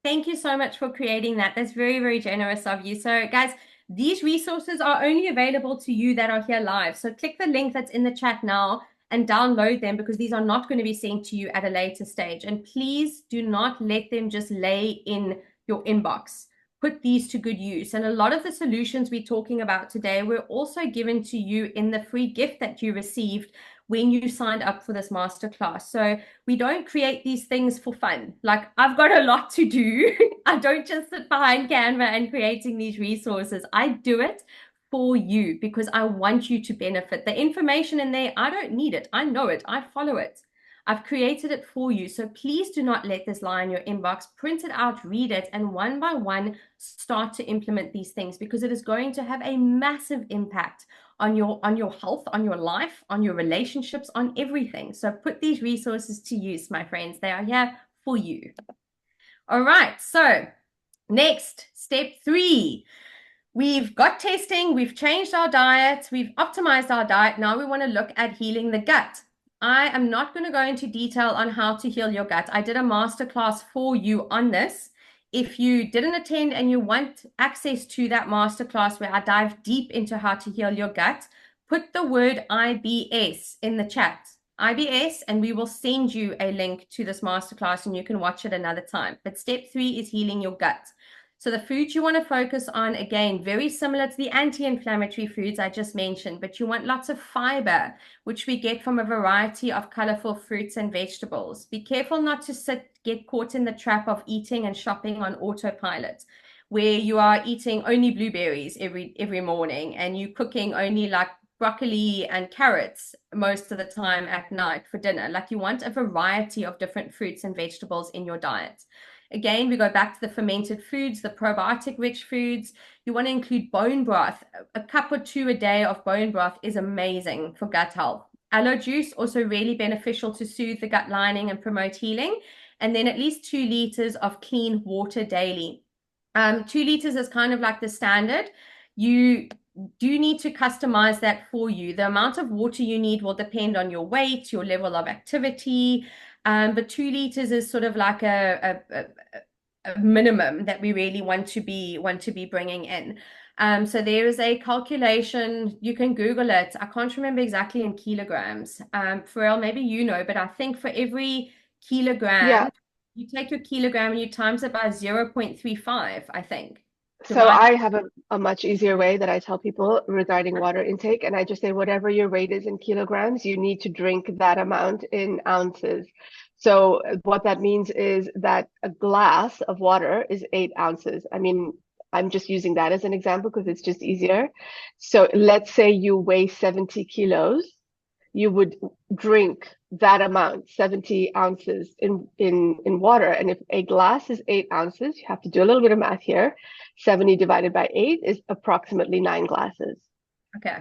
Thank you so much for creating that. That's very, very generous of you. So, guys, these resources are only available to you that are here live. So, click the link that's in the chat now and download them because these are not going to be sent to you at a later stage. And please do not let them just lay in your inbox. Put these to good use. And a lot of the solutions we're talking about today were also given to you in the free gift that you received when you signed up for this masterclass. So we don't create these things for fun. Like, I've got a lot to do. I don't just sit behind Canva and creating these resources. I do it for you because I want you to benefit. The information in there, I don't need it. I know it. I follow it. I've created it for you. So please do not let this lie in your inbox. Print it out, read it, and one by one, start to implement these things because it is going to have a massive impact on your health, on your life, on your relationships, on everything. So put these resources to use, my friends. They are here for you. All right. So next, step 3. We've got testing, we've changed our diet, we've optimized our diet. Now we want to look at healing the gut. I am not going to go into detail on how to heal your gut. I did a masterclass for you on this. If you didn't attend and you want access to that masterclass where I dive deep into how to heal your gut, put the word IBS in the chat. IBS, and we will send you a link to this masterclass and you can watch it another time. But step 3 is healing your gut. So the foods you want to focus on, again, very similar to the anti-inflammatory foods I just mentioned, but you want lots of fiber, which we get from a variety of colorful fruits and vegetables. Be careful not to get caught in the trap of eating and shopping on autopilot, where you are eating only blueberries every morning and you cooking only like broccoli and carrots most of the time at night for dinner. Like, you want a variety of different fruits and vegetables in your diet. Again, we go back to the fermented foods, the probiotic rich foods. You want to include bone broth. A cup or 2 a day of bone broth is amazing for gut health. Aloe juice, also really beneficial to soothe the gut lining and promote healing. And then at least 2 liters of clean water daily. 2 liters is kind of like the standard. You do need to customize that for you. The amount of water you need will depend on your weight, your level of activity. But 2 liters is sort of like a minimum that we really want to be bringing in. So there is a calculation. You can Google it. I can't remember exactly in kilograms. Faryal, maybe you know, but I think for every Yeah. kilogram, you take your kilogram and you times it by 0.35, I think. So Divide. I have a much easier way that I tell people regarding water intake, and I just say whatever your weight is in kilograms, you need to drink that amount in ounces. So what that means is that a glass of water is 8 ounces. I mean, I'm just using that as an example because it's just easier. So let's say you weigh 70 kilos, you would drink that amount, 70 ounces in water. And if a glass is 8 ounces, you have to do a little bit of math here. 70 divided by 8 is approximately 9 glasses. Okay.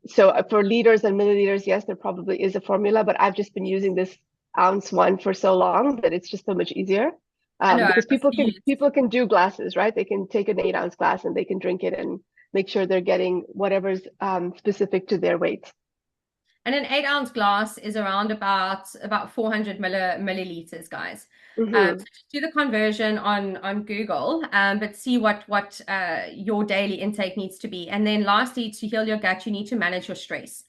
So for liters and milliliters, yes, there probably is a formula, but I've just been using this ounce one for so long that it's just so much easier. I know, Because I'm people confused. can do glasses, right? They can take an 8 ounce glass and they can drink it and make sure they're getting whatever's specific to their weight. And an 8 ounce glass is around about 400 milliliters, guys. So Hmm. just do the conversion on Google, but see what your daily intake needs to be. And then lastly, to heal your gut, you need to manage your stress.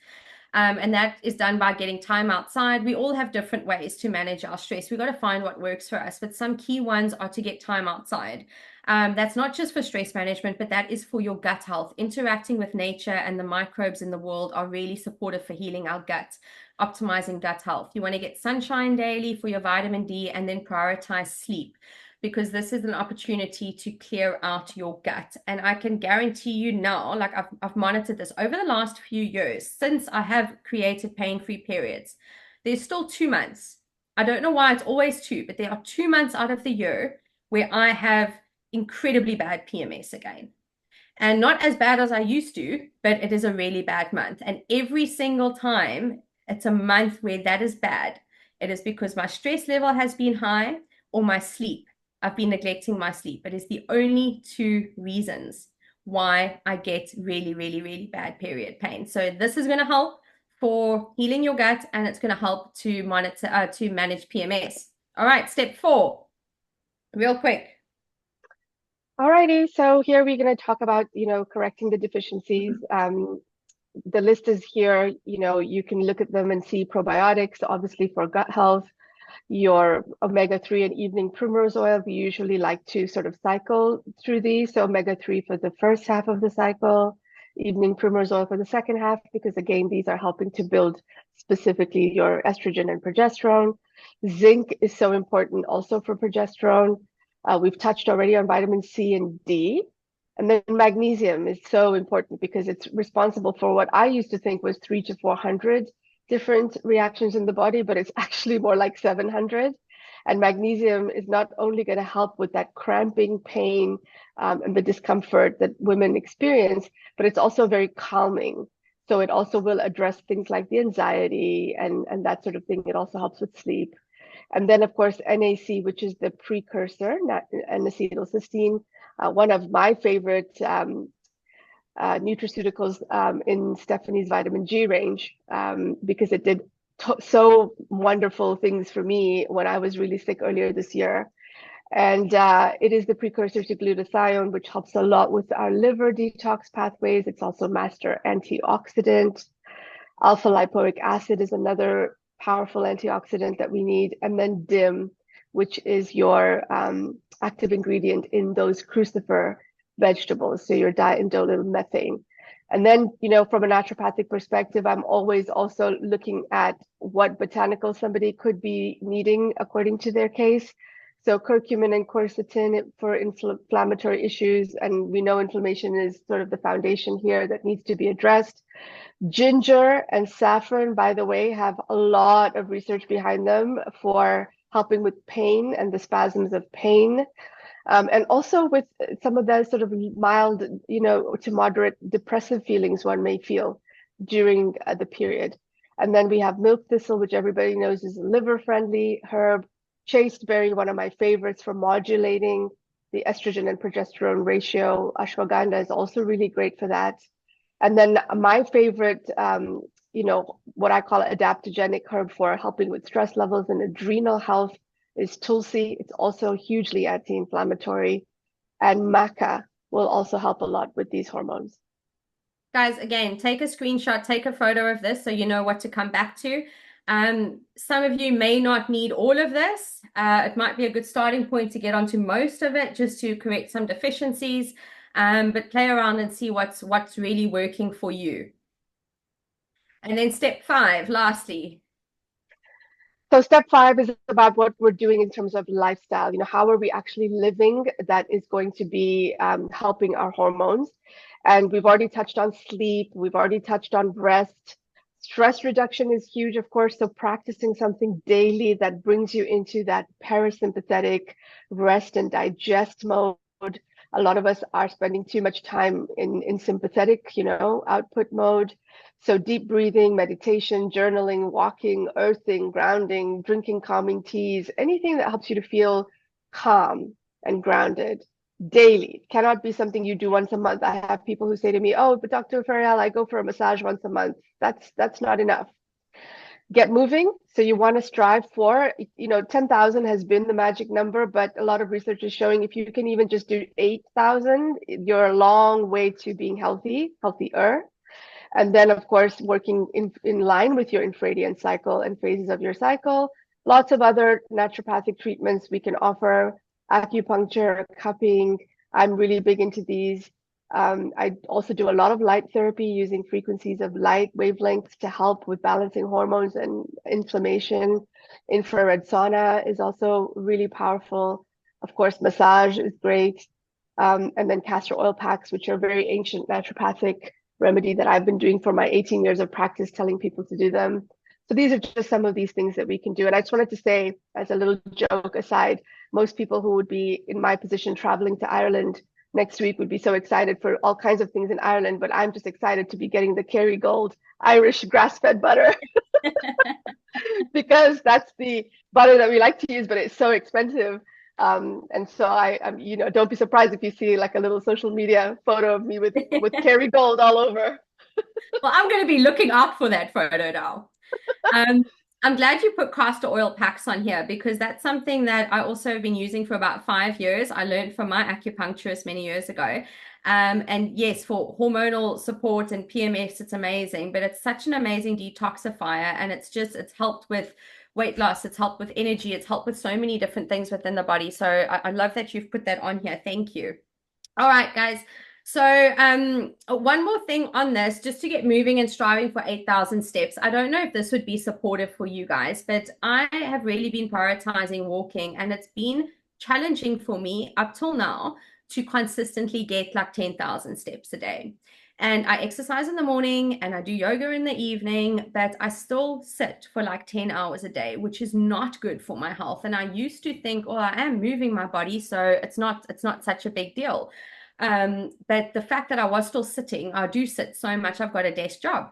And that is done by getting time outside. We all have different ways to manage our stress. We've got to find what works for us, but some key ones are to get time outside. That's not just for stress management, but that is for your gut health. Interacting with nature and the microbes in the world are really supportive for healing our gut, optimizing gut health. You want to get sunshine daily for your vitamin D and then prioritize sleep, because this is an opportunity to clear out your gut. And I can guarantee you now, like I've monitored this over the last few years since I have created pain-free periods. There's still 2 months I don't know why it's always two, but there are 2 months out of the year where I have incredibly bad PMS again. And not as bad as I used to, but it is a really bad month. And every single time it's a month where that is bad, it is because my stress level has been high or my sleep. I've been neglecting my sleep. It is the only two reasons why I get really, really, really bad period pain. So this is going to help for healing your gut, and it's going to help to monitor to manage PMS. All right, step 4, real quick. Alrighty, so here we're going to talk about, correcting the deficiencies. The list is here, you can look at them and see probiotics, obviously for gut health, your omega-3 and evening primrose oil. We usually like to sort of cycle through these. So omega-3 for the first half of the cycle, evening primrose oil for the second half, because again, these are helping to build specifically your estrogen and progesterone. Zinc is so important also for progesterone. We've touched already on vitamin C and D. And then magnesium is so important because it's responsible for what I used to think was 300 to 400 different reactions in the body, but it's actually more like 700. And magnesium is not only going to help with that cramping pain and the discomfort that women experience, but it's also very calming. So it also will address things like the anxiety and that sort of thing. It also helps with sleep. And then, of course, NAC, which is the precursor, N-acetylcysteine, one of my favorite nutraceuticals in Stephanie's vitamin G range, because it did so wonderful things for me when I was really sick earlier this year. And it is the precursor to glutathione, which helps a lot with our liver detox pathways. It's also master antioxidant. Alpha lipoic acid is another powerful antioxidant that we need. And then DIM, which is your active ingredient in those crucifer vegetables, so your diindole methane. And then, from a naturopathic perspective, I'm always also looking at what botanicals somebody could be needing according to their case. So curcumin and quercetin for inflammatory issues, and we know inflammation is sort of the foundation here that needs to be addressed. Ginger and saffron, by the way, have a lot of research behind them for helping with pain and the spasms of pain. And also with some of the sort of mild, to moderate depressive feelings one may feel during the period. And then we have milk thistle, which everybody knows is a liver-friendly herb. Chasteberry, one of my favorites for modulating the estrogen and progesterone ratio. Ashwagandha is also really great for that. And then my favorite, what I call adaptogenic herb for helping with stress levels and adrenal health is tulsi. It's also hugely anti-inflammatory. And maca will also help a lot with these hormones. Guys, again, take a screenshot, take a photo of this so you know what to come back to. Some of you may not need all of this. It might be a good starting point to get onto most of it just to correct some deficiencies, but play around and see what's really working for you. And then step 5, lastly. So step 5 is about what we're doing in terms of lifestyle. How are we actually living that is going to be helping our hormones? And we've already touched on sleep. We've already touched on rest. Stress reduction is huge, of course. So practicing something daily that brings you into that parasympathetic rest and digest mode. A lot of us are spending too much time in sympathetic, output mode. So deep breathing, meditation, journaling, walking, earthing, grounding, drinking calming teas, anything that helps you to feel calm and grounded daily. It cannot be something you do once a month. I have people who say to me, "Oh, but Dr. Faryal, I go for a massage once a month." That's not enough. Get moving. So you want to strive for, 10,000 has been the magic number, but a lot of research is showing if you can even just do 8,000, you're a long way to being healthier. And then, of course, working in line with your infradian cycle and phases of your cycle. Lots of other naturopathic treatments we can offer, acupuncture, cupping. I'm really big into these. I also do a lot of light therapy using frequencies of light wavelengths to help with balancing hormones and inflammation. Infrared sauna is also really powerful. Of course, massage is great. And then castor oil packs, which are very ancient naturopathic remedy that I've been doing for my 18 years of practice, telling people to do them. So these are just some of these things that we can do. And I just wanted to say, as a little joke aside, most people who would be in my position traveling to Ireland next week would be so excited for all kinds of things in Ireland, but I'm just excited to be getting the Kerrygold Irish grass-fed butter because that's the butter that we like to use, but it's so expensive. And so don't be surprised if you see like a little social media photo of me with Kerrygold all over. Well, I'm going to be looking out for that photo now. Um, I'm glad you put castor oil packs on here because that's something that I also have been using for about 5 years. I learned from my acupuncturist many years ago. And yes, for hormonal support and PMS, it's amazing, but it's such an amazing detoxifier. And it's helped with weight loss, it's helped with energy, it's helped with so many different things within the body. So I love that you've put that on here. Thank you. All right, guys. So, one more thing on this, just to get moving and striving for 8,000 steps. I don't know if this would be supportive for you guys, but I have really been prioritizing walking, and it's been challenging for me up till now to consistently get like 10,000 steps a day. And I exercise in the morning and I do yoga in the evening, but I still sit for like 10 hours a day, which is not good for my health. And I used to think, oh, I am moving my body, so it's not such a big deal. But the fact that I was still sitting, I do sit so much, I've got a desk job.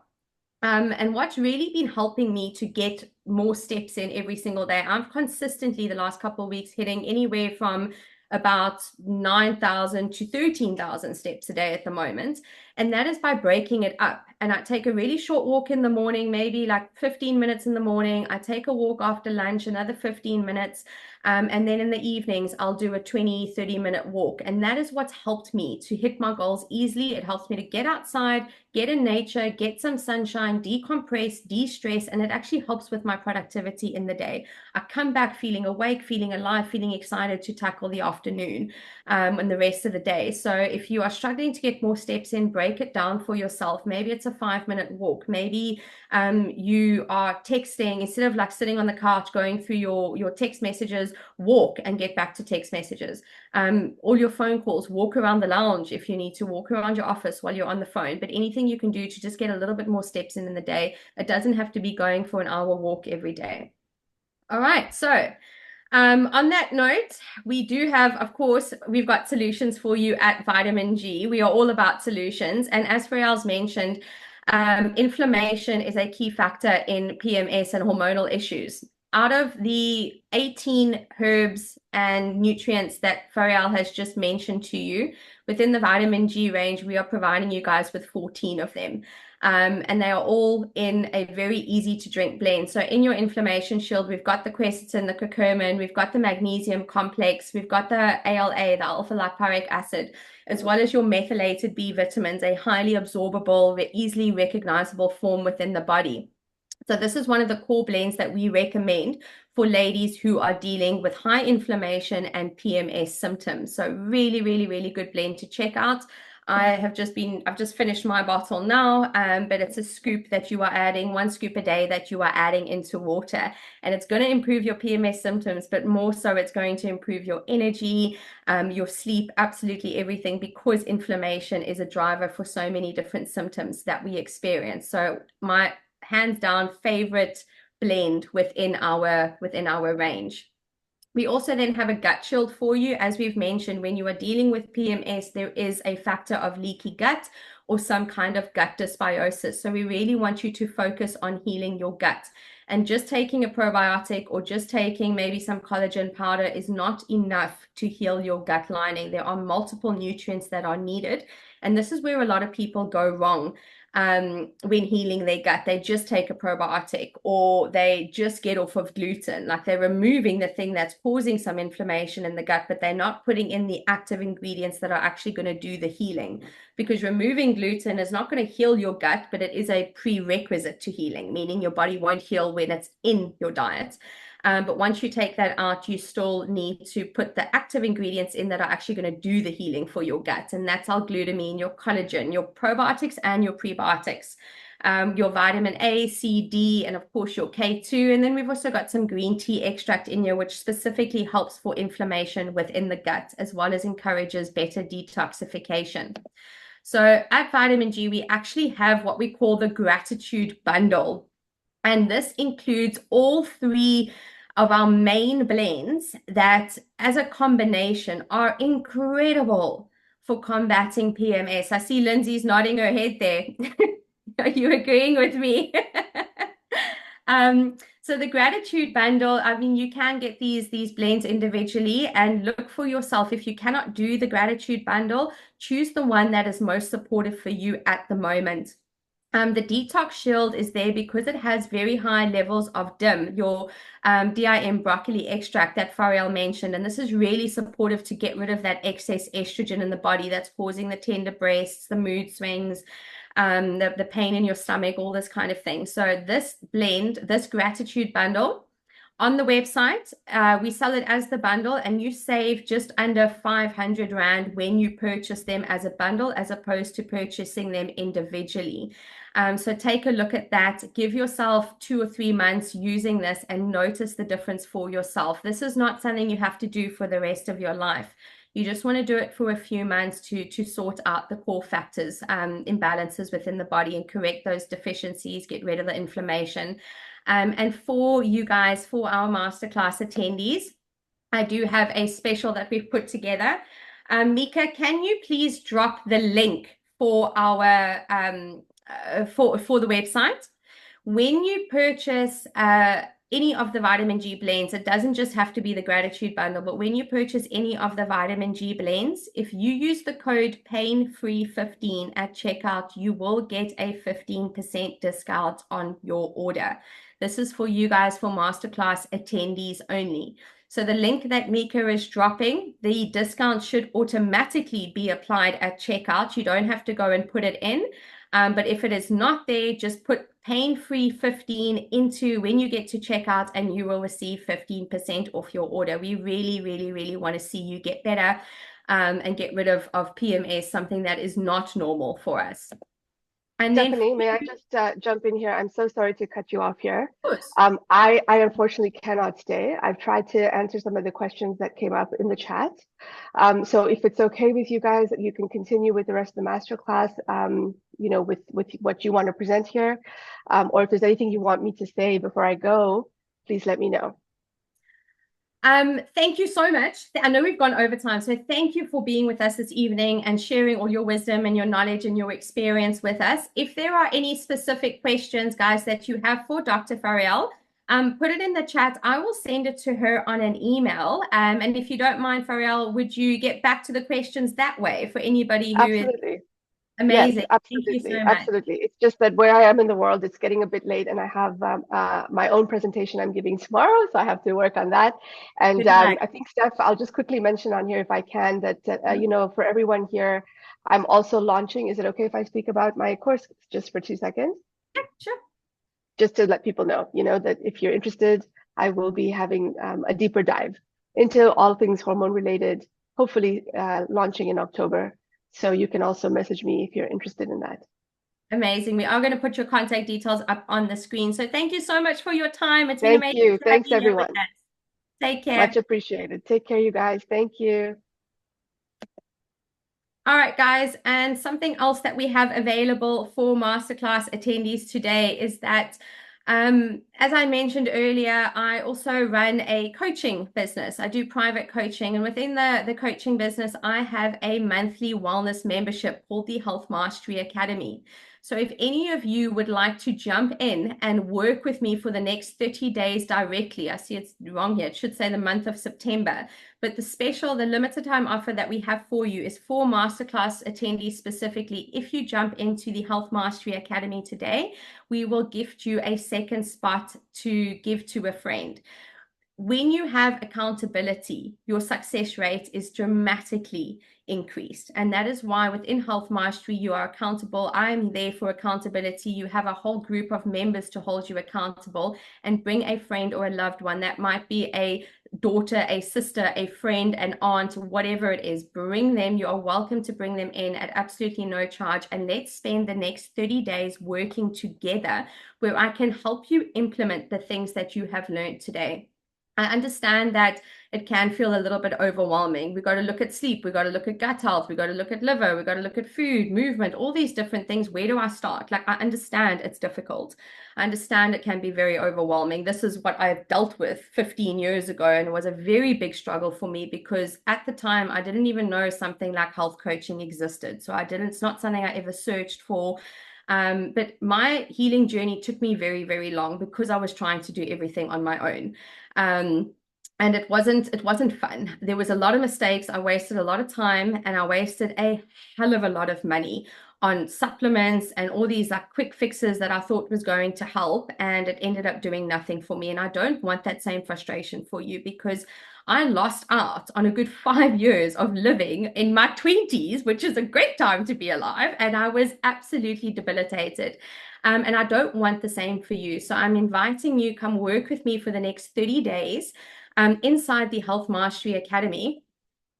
And what's really been helping me to get more steps in every single day, I'm consistently the last couple of weeks hitting anywhere from about 9,000 to 13,000 steps a day at the moment. And that is by breaking it up. And I take a really short walk in the morning, maybe like 15 minutes in the morning. I take a walk after lunch, another 15 minutes. And then in the evenings, I'll do a 20, 30-minute walk. And that is what's helped me to hit my goals easily. It helps me to get outside, get in nature, get some sunshine, decompress, de-stress, and it actually helps with my productivity in the day. I come back feeling awake, feeling alive, feeling excited to tackle the afternoon and the rest of the day. So if you are struggling to get more steps in, break it down for yourself. Maybe it's a 5-minute walk. Maybe you are texting instead of like sitting on the couch going through your text messages, walk and get back to text messages. All your phone calls, walk around the lounge if you need to, walk around your office while you're on the phone. But anything you can do to just get a little bit more steps in the day. It doesn't have to be going for an hour walk every day. All right, so on that note, we do have, of course, we've got solutions for you at Vitamin G. We are all about solutions. And as Faryal's mentioned, inflammation is a key factor in PMS and hormonal issues. Out of the 18 herbs and nutrients that Faryal has just mentioned to you, within the Vitamin G range, we are providing you guys with 14 of them. And they are all in a very easy to drink blend. So in your inflammation shield, we've got the quercetin, the curcumin, we've got the magnesium complex, we've got the ALA, the alpha lipoic acid, as well as your methylated B vitamins, a highly absorbable, easily recognizable form within the body. So this is one of the core blends that we recommend for ladies who are dealing with high inflammation and PMS symptoms. So really, really, really good blend to check out. I've just finished my bottle now, but it's a scoop that you are adding, 1 scoop a day that you are adding into water. And it's going to improve your PMS symptoms, but more so it's going to improve your energy, your sleep, absolutely everything, because inflammation is a driver for so many different symptoms that we experience. So my hands down favorite blend within our range. We also then have a gut shield for you. As we've mentioned, when you are dealing with PMS, there is a factor of leaky gut or some kind of gut dysbiosis. So we really want you to focus on healing your gut. And just taking a probiotic or just taking maybe some collagen powder is not enough to heal your gut lining. There are multiple nutrients that are needed. And this is where a lot of people go wrong. When healing their gut, they just take a probiotic or they just get off of gluten. Like they're removing the thing that's causing some inflammation in the gut, but they're not putting in the active ingredients that are actually going to do the healing. Because removing gluten is not going to heal your gut, but it is a prerequisite to healing, meaning your body won't heal when it's in your diet. But once you take that out, you still need to put the active ingredients in that are actually going to do the healing for your gut. And that's our glutamine, your collagen, your probiotics and your prebiotics, your vitamin A, C, D, and of course your K2. And then we've also got some green tea extract in here, which specifically helps for inflammation within the gut, as well as encourages better detoxification. So at Vitamin G, we actually have what we call the gratitude bundle. And this includes all three of our main blends that, as a combination, are incredible for combating PMS. I see Lindsay's nodding her head there. Are you agreeing with me? So the gratitude bundle, I mean, you can get these blends individually and look for yourself. If you cannot do the gratitude bundle, choose the one that is most supportive for you at the moment. The detox shield is there because it has very high levels of DIM, your DIM broccoli extract that Faryal mentioned. And this is really supportive to get rid of that excess estrogen in the body that's causing the tender breasts, the mood swings, the pain in your stomach, all this kind of thing. So this blend, this gratitude bundle, on the website, we sell it as the bundle, and you save just under 500 Rand when you purchase them as a bundle, as opposed to purchasing them individually. So take a look at that. Give yourself 2 or 3 months using this and notice the difference for yourself. This is not something you have to do for the rest of your life. You just want to do it for a few months to sort out the core factors, imbalances within the body, and correct those deficiencies, get rid of the inflammation. And for you guys, for our masterclass attendees, I do have a special that we've put together. Mika, can you please drop the link for our for the website? When you purchase any of the vitamin G blends, it doesn't just have to be the gratitude bundle, but when you purchase any of the vitamin G blends, if you use the code painfree15 at checkout, you will get a 15% discount on your order. This is for you guys, for masterclass attendees only. So the link that Mika is dropping, the discount should automatically be applied at checkout. You don't have to go and put it in. But if it is not there, just put pain-free 15 into when you get to checkout, and you will receive 15% off your order. We really, really, really want to see you get better and get rid of PMS, something that is not normal for us. And then, Stephanie, may I just jump in here? I'm so sorry to cut you off here. of course, I unfortunately cannot stay. I've tried to answer some of the questions that came up in the chat. So if it's okay with you guys, you can continue with the rest of the masterclass, with what you want to present here. Or if there's anything you want me to say before I go, please let me know. Thank you so much. I know we've gone over time, so thank you for being with us this evening and sharing all your wisdom and your knowledge and your experience with us. If there are any specific questions, guys, that you have for Dr. Faryal, put it in the chat. I will send it to her on an email. And if you don't mind, Faryal, would you get back to the questions that way for anybody who is Absolutely. Yes, amazing? Thank you absolutely, so much. absolutely. It's just that where I am in the world, it's getting a bit late, and I have my own presentation I'm giving tomorrow, so I have to work on that. And Good luck. I think, Steph, I'll just quickly mention on here, if I can, that for everyone here, I'm also launching. Is it okay if I speak about my course just for 2 seconds? Yeah, sure. Just to let people know, that if you're interested, I will be having a deeper dive into all things hormone related, hopefully launching in October. So you can also message me if you're interested in that. Amazing. We are going to put your contact details up on the screen. So thank you so much for your time. It's been Thank amazing you. to have Thanks, you here with everyone. us. Take Much care. appreciated. Take care, you guys. Thank you. All right, guys. And something else that we have available for masterclass attendees today is that, as I mentioned earlier, I also run a coaching business. I do private coaching, and within the coaching business, I have a monthly wellness membership called the Health Mastery Academy. So if any of you would like to jump in and work with me for the next 30 days directly, I see it's wrong here. It should say the month of September. But the limited time offer that we have for you is for masterclass attendees specifically. If you jump into the Health Mastery Academy today, we will gift you a second spot to give to a friend. When you have accountability, your success rate is dramatically increased. And that is why within Health Mastery, you are accountable. I'm there for accountability. You have a whole group of members to hold you accountable, and bring a friend or a loved one. That might be a daughter, a sister, a friend, an aunt, whatever it is. Bring them. You are welcome to bring them in at absolutely no charge. And let's spend the next 30 days working together, where I can help you implement the things that you have learned today. I understand that it can feel a little bit overwhelming. We got to look at sleep. We got to look at gut health. We got to look at liver. We got to look at food, movement, all these different things. Where do I start? Like, I understand it's difficult. I understand it can be very overwhelming. This is what I've dealt with 15 years ago, and it was a very big struggle for me because at the time I didn't even know something like health coaching existed. So I didn't, it's not something I ever searched for. But my healing journey took me very, very long because I was trying to do everything on my own. Um, and it wasn't fun. There was a lot of mistakes. I wasted a lot of time and I wasted a hell of a lot of money on supplements and all these like quick fixes that I thought was going to help, and it ended up doing nothing for me. And I don't want that same frustration for you, because I lost out on a good 5 years of living in my 20s, which is a great time to be alive, and I was absolutely debilitated. And I don't want the same for you. So I'm inviting you, come work with me for the next 30 days inside the Health Mastery Academy.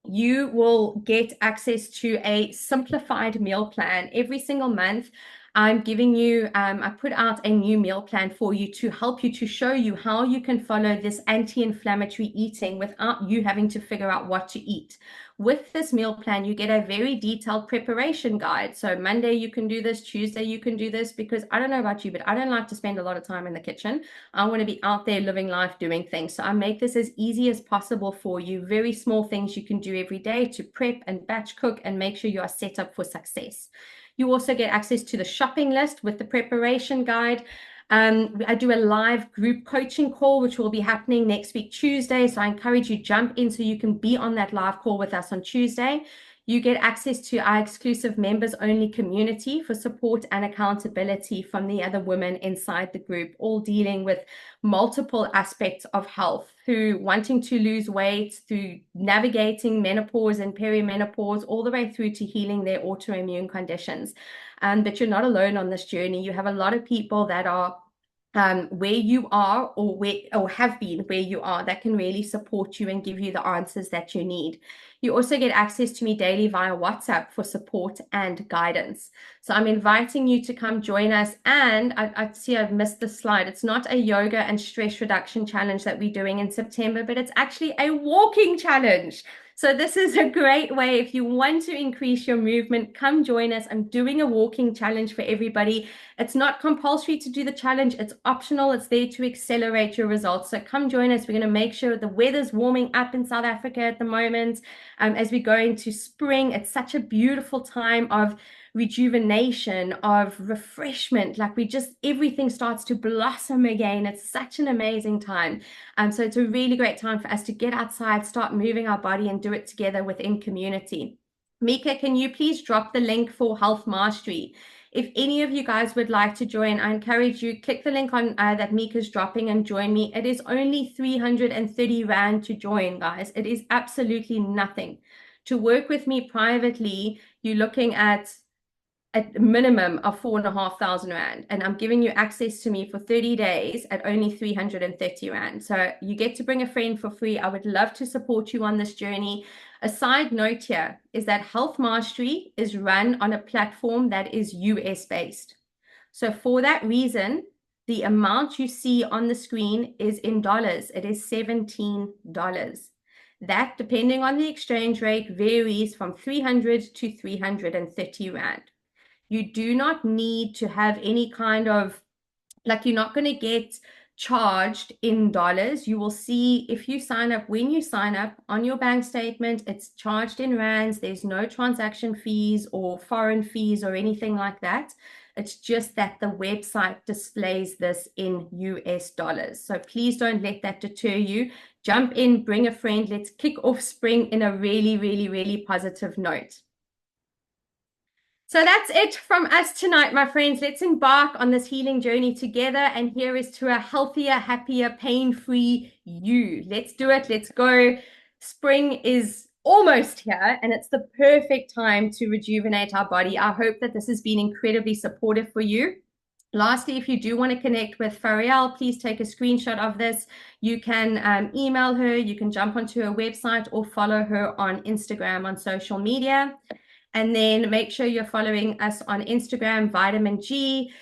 You will get access to a simplified meal plan every single month. I'm giving you, I put out a new meal plan for you to help you, to show you how you can follow this anti-inflammatory eating without you having to figure out what to eat. With this meal plan, you get a very detailed preparation guide. So Monday you can do this, Tuesday you can do this, because I don't know about you, but I don't like to spend a lot of time in the kitchen. I want to be out there living life, doing things. So I make this as easy as possible for you. Very small things you can do every day to prep and batch cook and make sure you are set up for success. You also get access to the shopping list with the preparation guide. I do a live group coaching call, which will be happening next week, Tuesday. So I encourage you, jump in so you can be on that live call with us on Tuesday. You get access to our exclusive members only community for support and accountability from the other women inside the group, all dealing with multiple aspects of health, through wanting to lose weight, through navigating menopause and perimenopause, all the way through to healing their autoimmune conditions. But you're not alone on this journey. You have a lot of people that are where you are, or have been where you are, that can really support you and give you the answers that you need. You also get access to me daily via WhatsApp for support and guidance. So I'm inviting you to come join us. And I see I've missed the slide. It's not a yoga and stress reduction challenge that we're doing in September, but it's actually a walking challenge. So this is a great way. If you want to increase your movement, come join us. I'm doing a walking challenge for everybody. It's not compulsory to do the challenge. It's optional. It's there to accelerate your results. So come join us. We're going to make sure the weather's warming up in South Africa at the moment. As we go into spring, it's such a beautiful time of rejuvenation, of refreshment. Like everything starts to blossom again. It's such an amazing time. So it's a really great time for us to get outside, start moving our body, and do it together within community. Mika, can you please drop the link for Health Mastery? If any of you guys would like to join, I encourage you, click the link on that Mika's dropping and join me. It is only 330 Rand to join, guys. It is absolutely nothing. To work with me privately, you're looking at a minimum of 4,500 Rand, and I'm giving you access to me for 30 days at only 330 Rand. So you get to bring a friend for free. I would love to support you on this journey. A side note here is that Health Mastery is run on a platform that is US based. So for that reason, the amount you see on the screen is in dollars. It is $17. That, depending on the exchange rate, varies from 300 to 330 Rand. You do not need to have any kind of, like, you're not going to get charged in dollars. You will see if you sign up, when you sign up on your bank statement, it's charged in rands. There's no transaction fees or foreign fees or anything like that. It's just that the website displays this in US dollars. So please don't let that deter you. Jump in, bring a friend. Let's kick off spring in a really, really, really positive note. So that's it from us tonight, my friends. Let's embark on this healing journey together. And here is to a healthier, happier, pain-free you. Let's do it. Let's go. Spring is almost here, and it's the perfect time to rejuvenate our body. I hope that this has been incredibly supportive for you. Lastly, if you do want to connect with Faryal, please take a screenshot of this. You can email her, you can jump onto her website, or follow her on Instagram, on social media. And then make sure you're following us on Instagram, Vitamin G.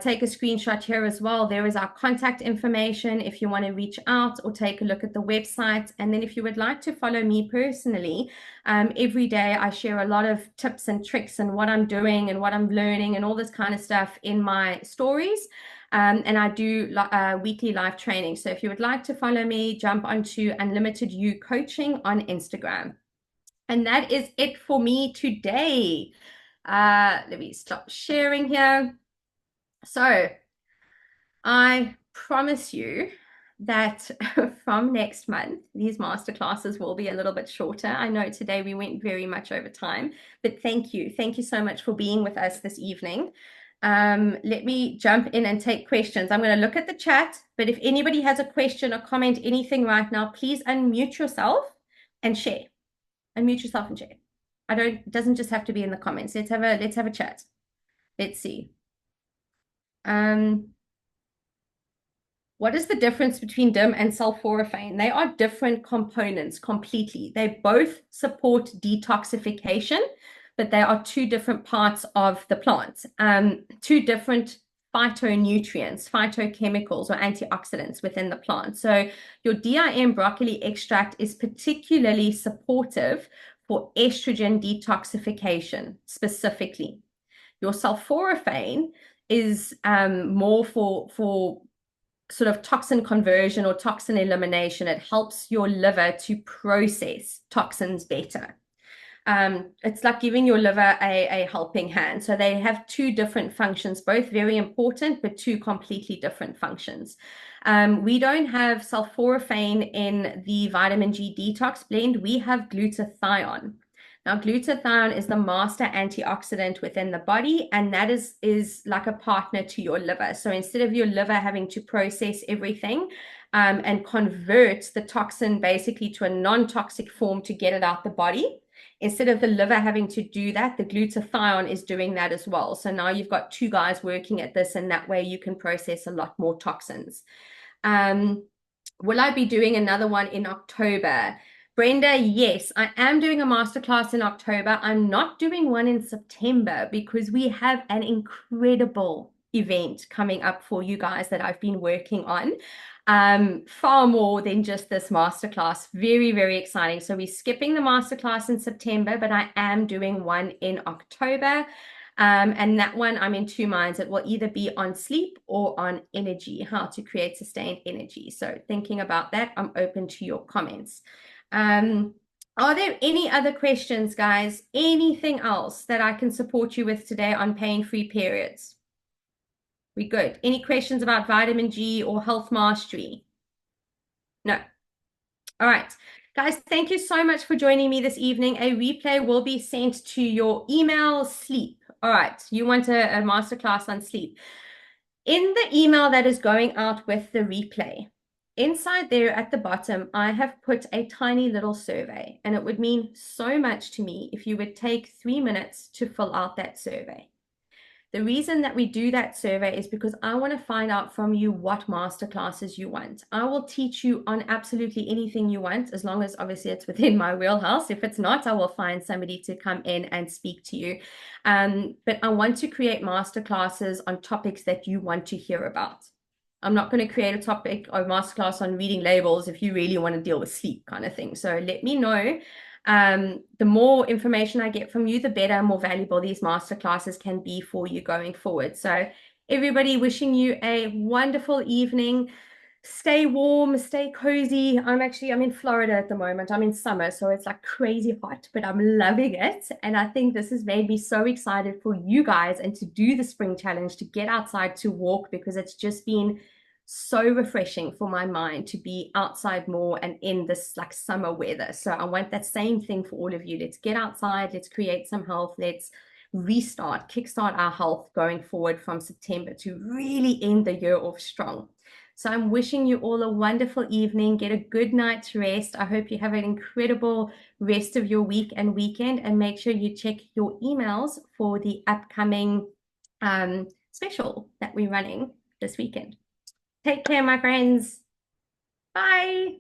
take a screenshot here as well. There is our contact information if you want to reach out or take a look at the website. And then if you would like to follow me personally, every day I share a lot of tips and tricks and what I'm doing and what I'm learning and all this kind of stuff in my stories. And I do weekly live training. So if you would like to follow me, jump onto Unlimited You Coaching on Instagram. And that is it for me today. Let me stop sharing here. So I promise you that from next month, these masterclasses will be a little bit shorter. I know today we went very much over time, but thank you. Thank you so much for being with us this evening. Let me jump in and take questions. I'm going to look at the chat, but if anybody has a question or comment, anything right now, please unmute yourself and share. Unmute yourself and share. It doesn't just have to be in the comments. Let's have a chat. Let's see. What is the difference between DIM and sulforaphane? They are different components completely. They both support detoxification, but they are two different parts of the plant. Two different phytonutrients, phytochemicals, or antioxidants within the plant. So your DIM broccoli extract is particularly supportive for estrogen detoxification specifically. Your sulforaphane is more for sort of toxin conversion or toxin elimination. It helps your liver to process toxins better. It's like giving your liver a helping hand. So they have two different functions, both very important, but two completely different functions. We don't have sulforaphane in the vitamin G detox blend. We have glutathione. Now, glutathione is the master antioxidant within the body, and that is like a partner to your liver. So instead of your liver having to process everything and convert the toxin basically to a non-toxic form to get it out the body, instead of the liver having to do that, the glutathione is doing that as well. So now you've got two guys working at this, and that way you can process a lot more toxins. Will I be doing another one in October? Brenda, yes, I am doing a masterclass in October. I'm not doing one in September because we have an incredible event coming up for you guys that I've been working on. Far more than just this masterclass. Very, very exciting. So we're skipping the masterclass in September, but I am doing one in October. And that one, I'm in two minds. It will either be on sleep or on energy, how to create sustained energy. So thinking about that, I'm open to your comments. Are there any other questions, guys? Anything else that I can support you with today on pain-free periods? We good? Any questions about vitamin G or health mastery? No. All right. Guys, thank you so much for joining me this evening. A replay will be sent to your email, sleep. All right. You want a masterclass on sleep. In the email that is going out with the replay, inside there at the bottom, I have put a tiny little survey, and it would mean so much to me if you would take 3 minutes to fill out that survey. The reason that we do that survey is because I want to find out from you what masterclasses you want. I will teach you on absolutely anything you want, as long as obviously it's within my wheelhouse. If it's not, I will find somebody to come in and speak to you. But I want to create masterclasses on topics that you want to hear about. I'm not going to create a topic or masterclass on reading labels if you really want to deal with sleep kind of thing. So let me know. The more information I get from you, the better and more valuable these masterclasses can be for you going forward. So everybody, wishing you a wonderful evening. Stay warm, stay cozy. I'm in Florida at the moment. I'm in summer, so it's like crazy hot, but I'm loving it. And I think this has made me so excited for you guys and to do the spring challenge, to get outside to walk, because it's just been so refreshing for my mind to be outside more and in this like summer weather. So I want that same thing for all of you. Let's get outside, let's create some health, let's kickstart our health going forward from September to really end the year off strong. So I'm wishing you all a wonderful evening. Get a good night's rest. I hope you have an incredible rest of your week and weekend, and make sure you check your emails for the upcoming special that we're running this weekend. Take care, my friends. Bye.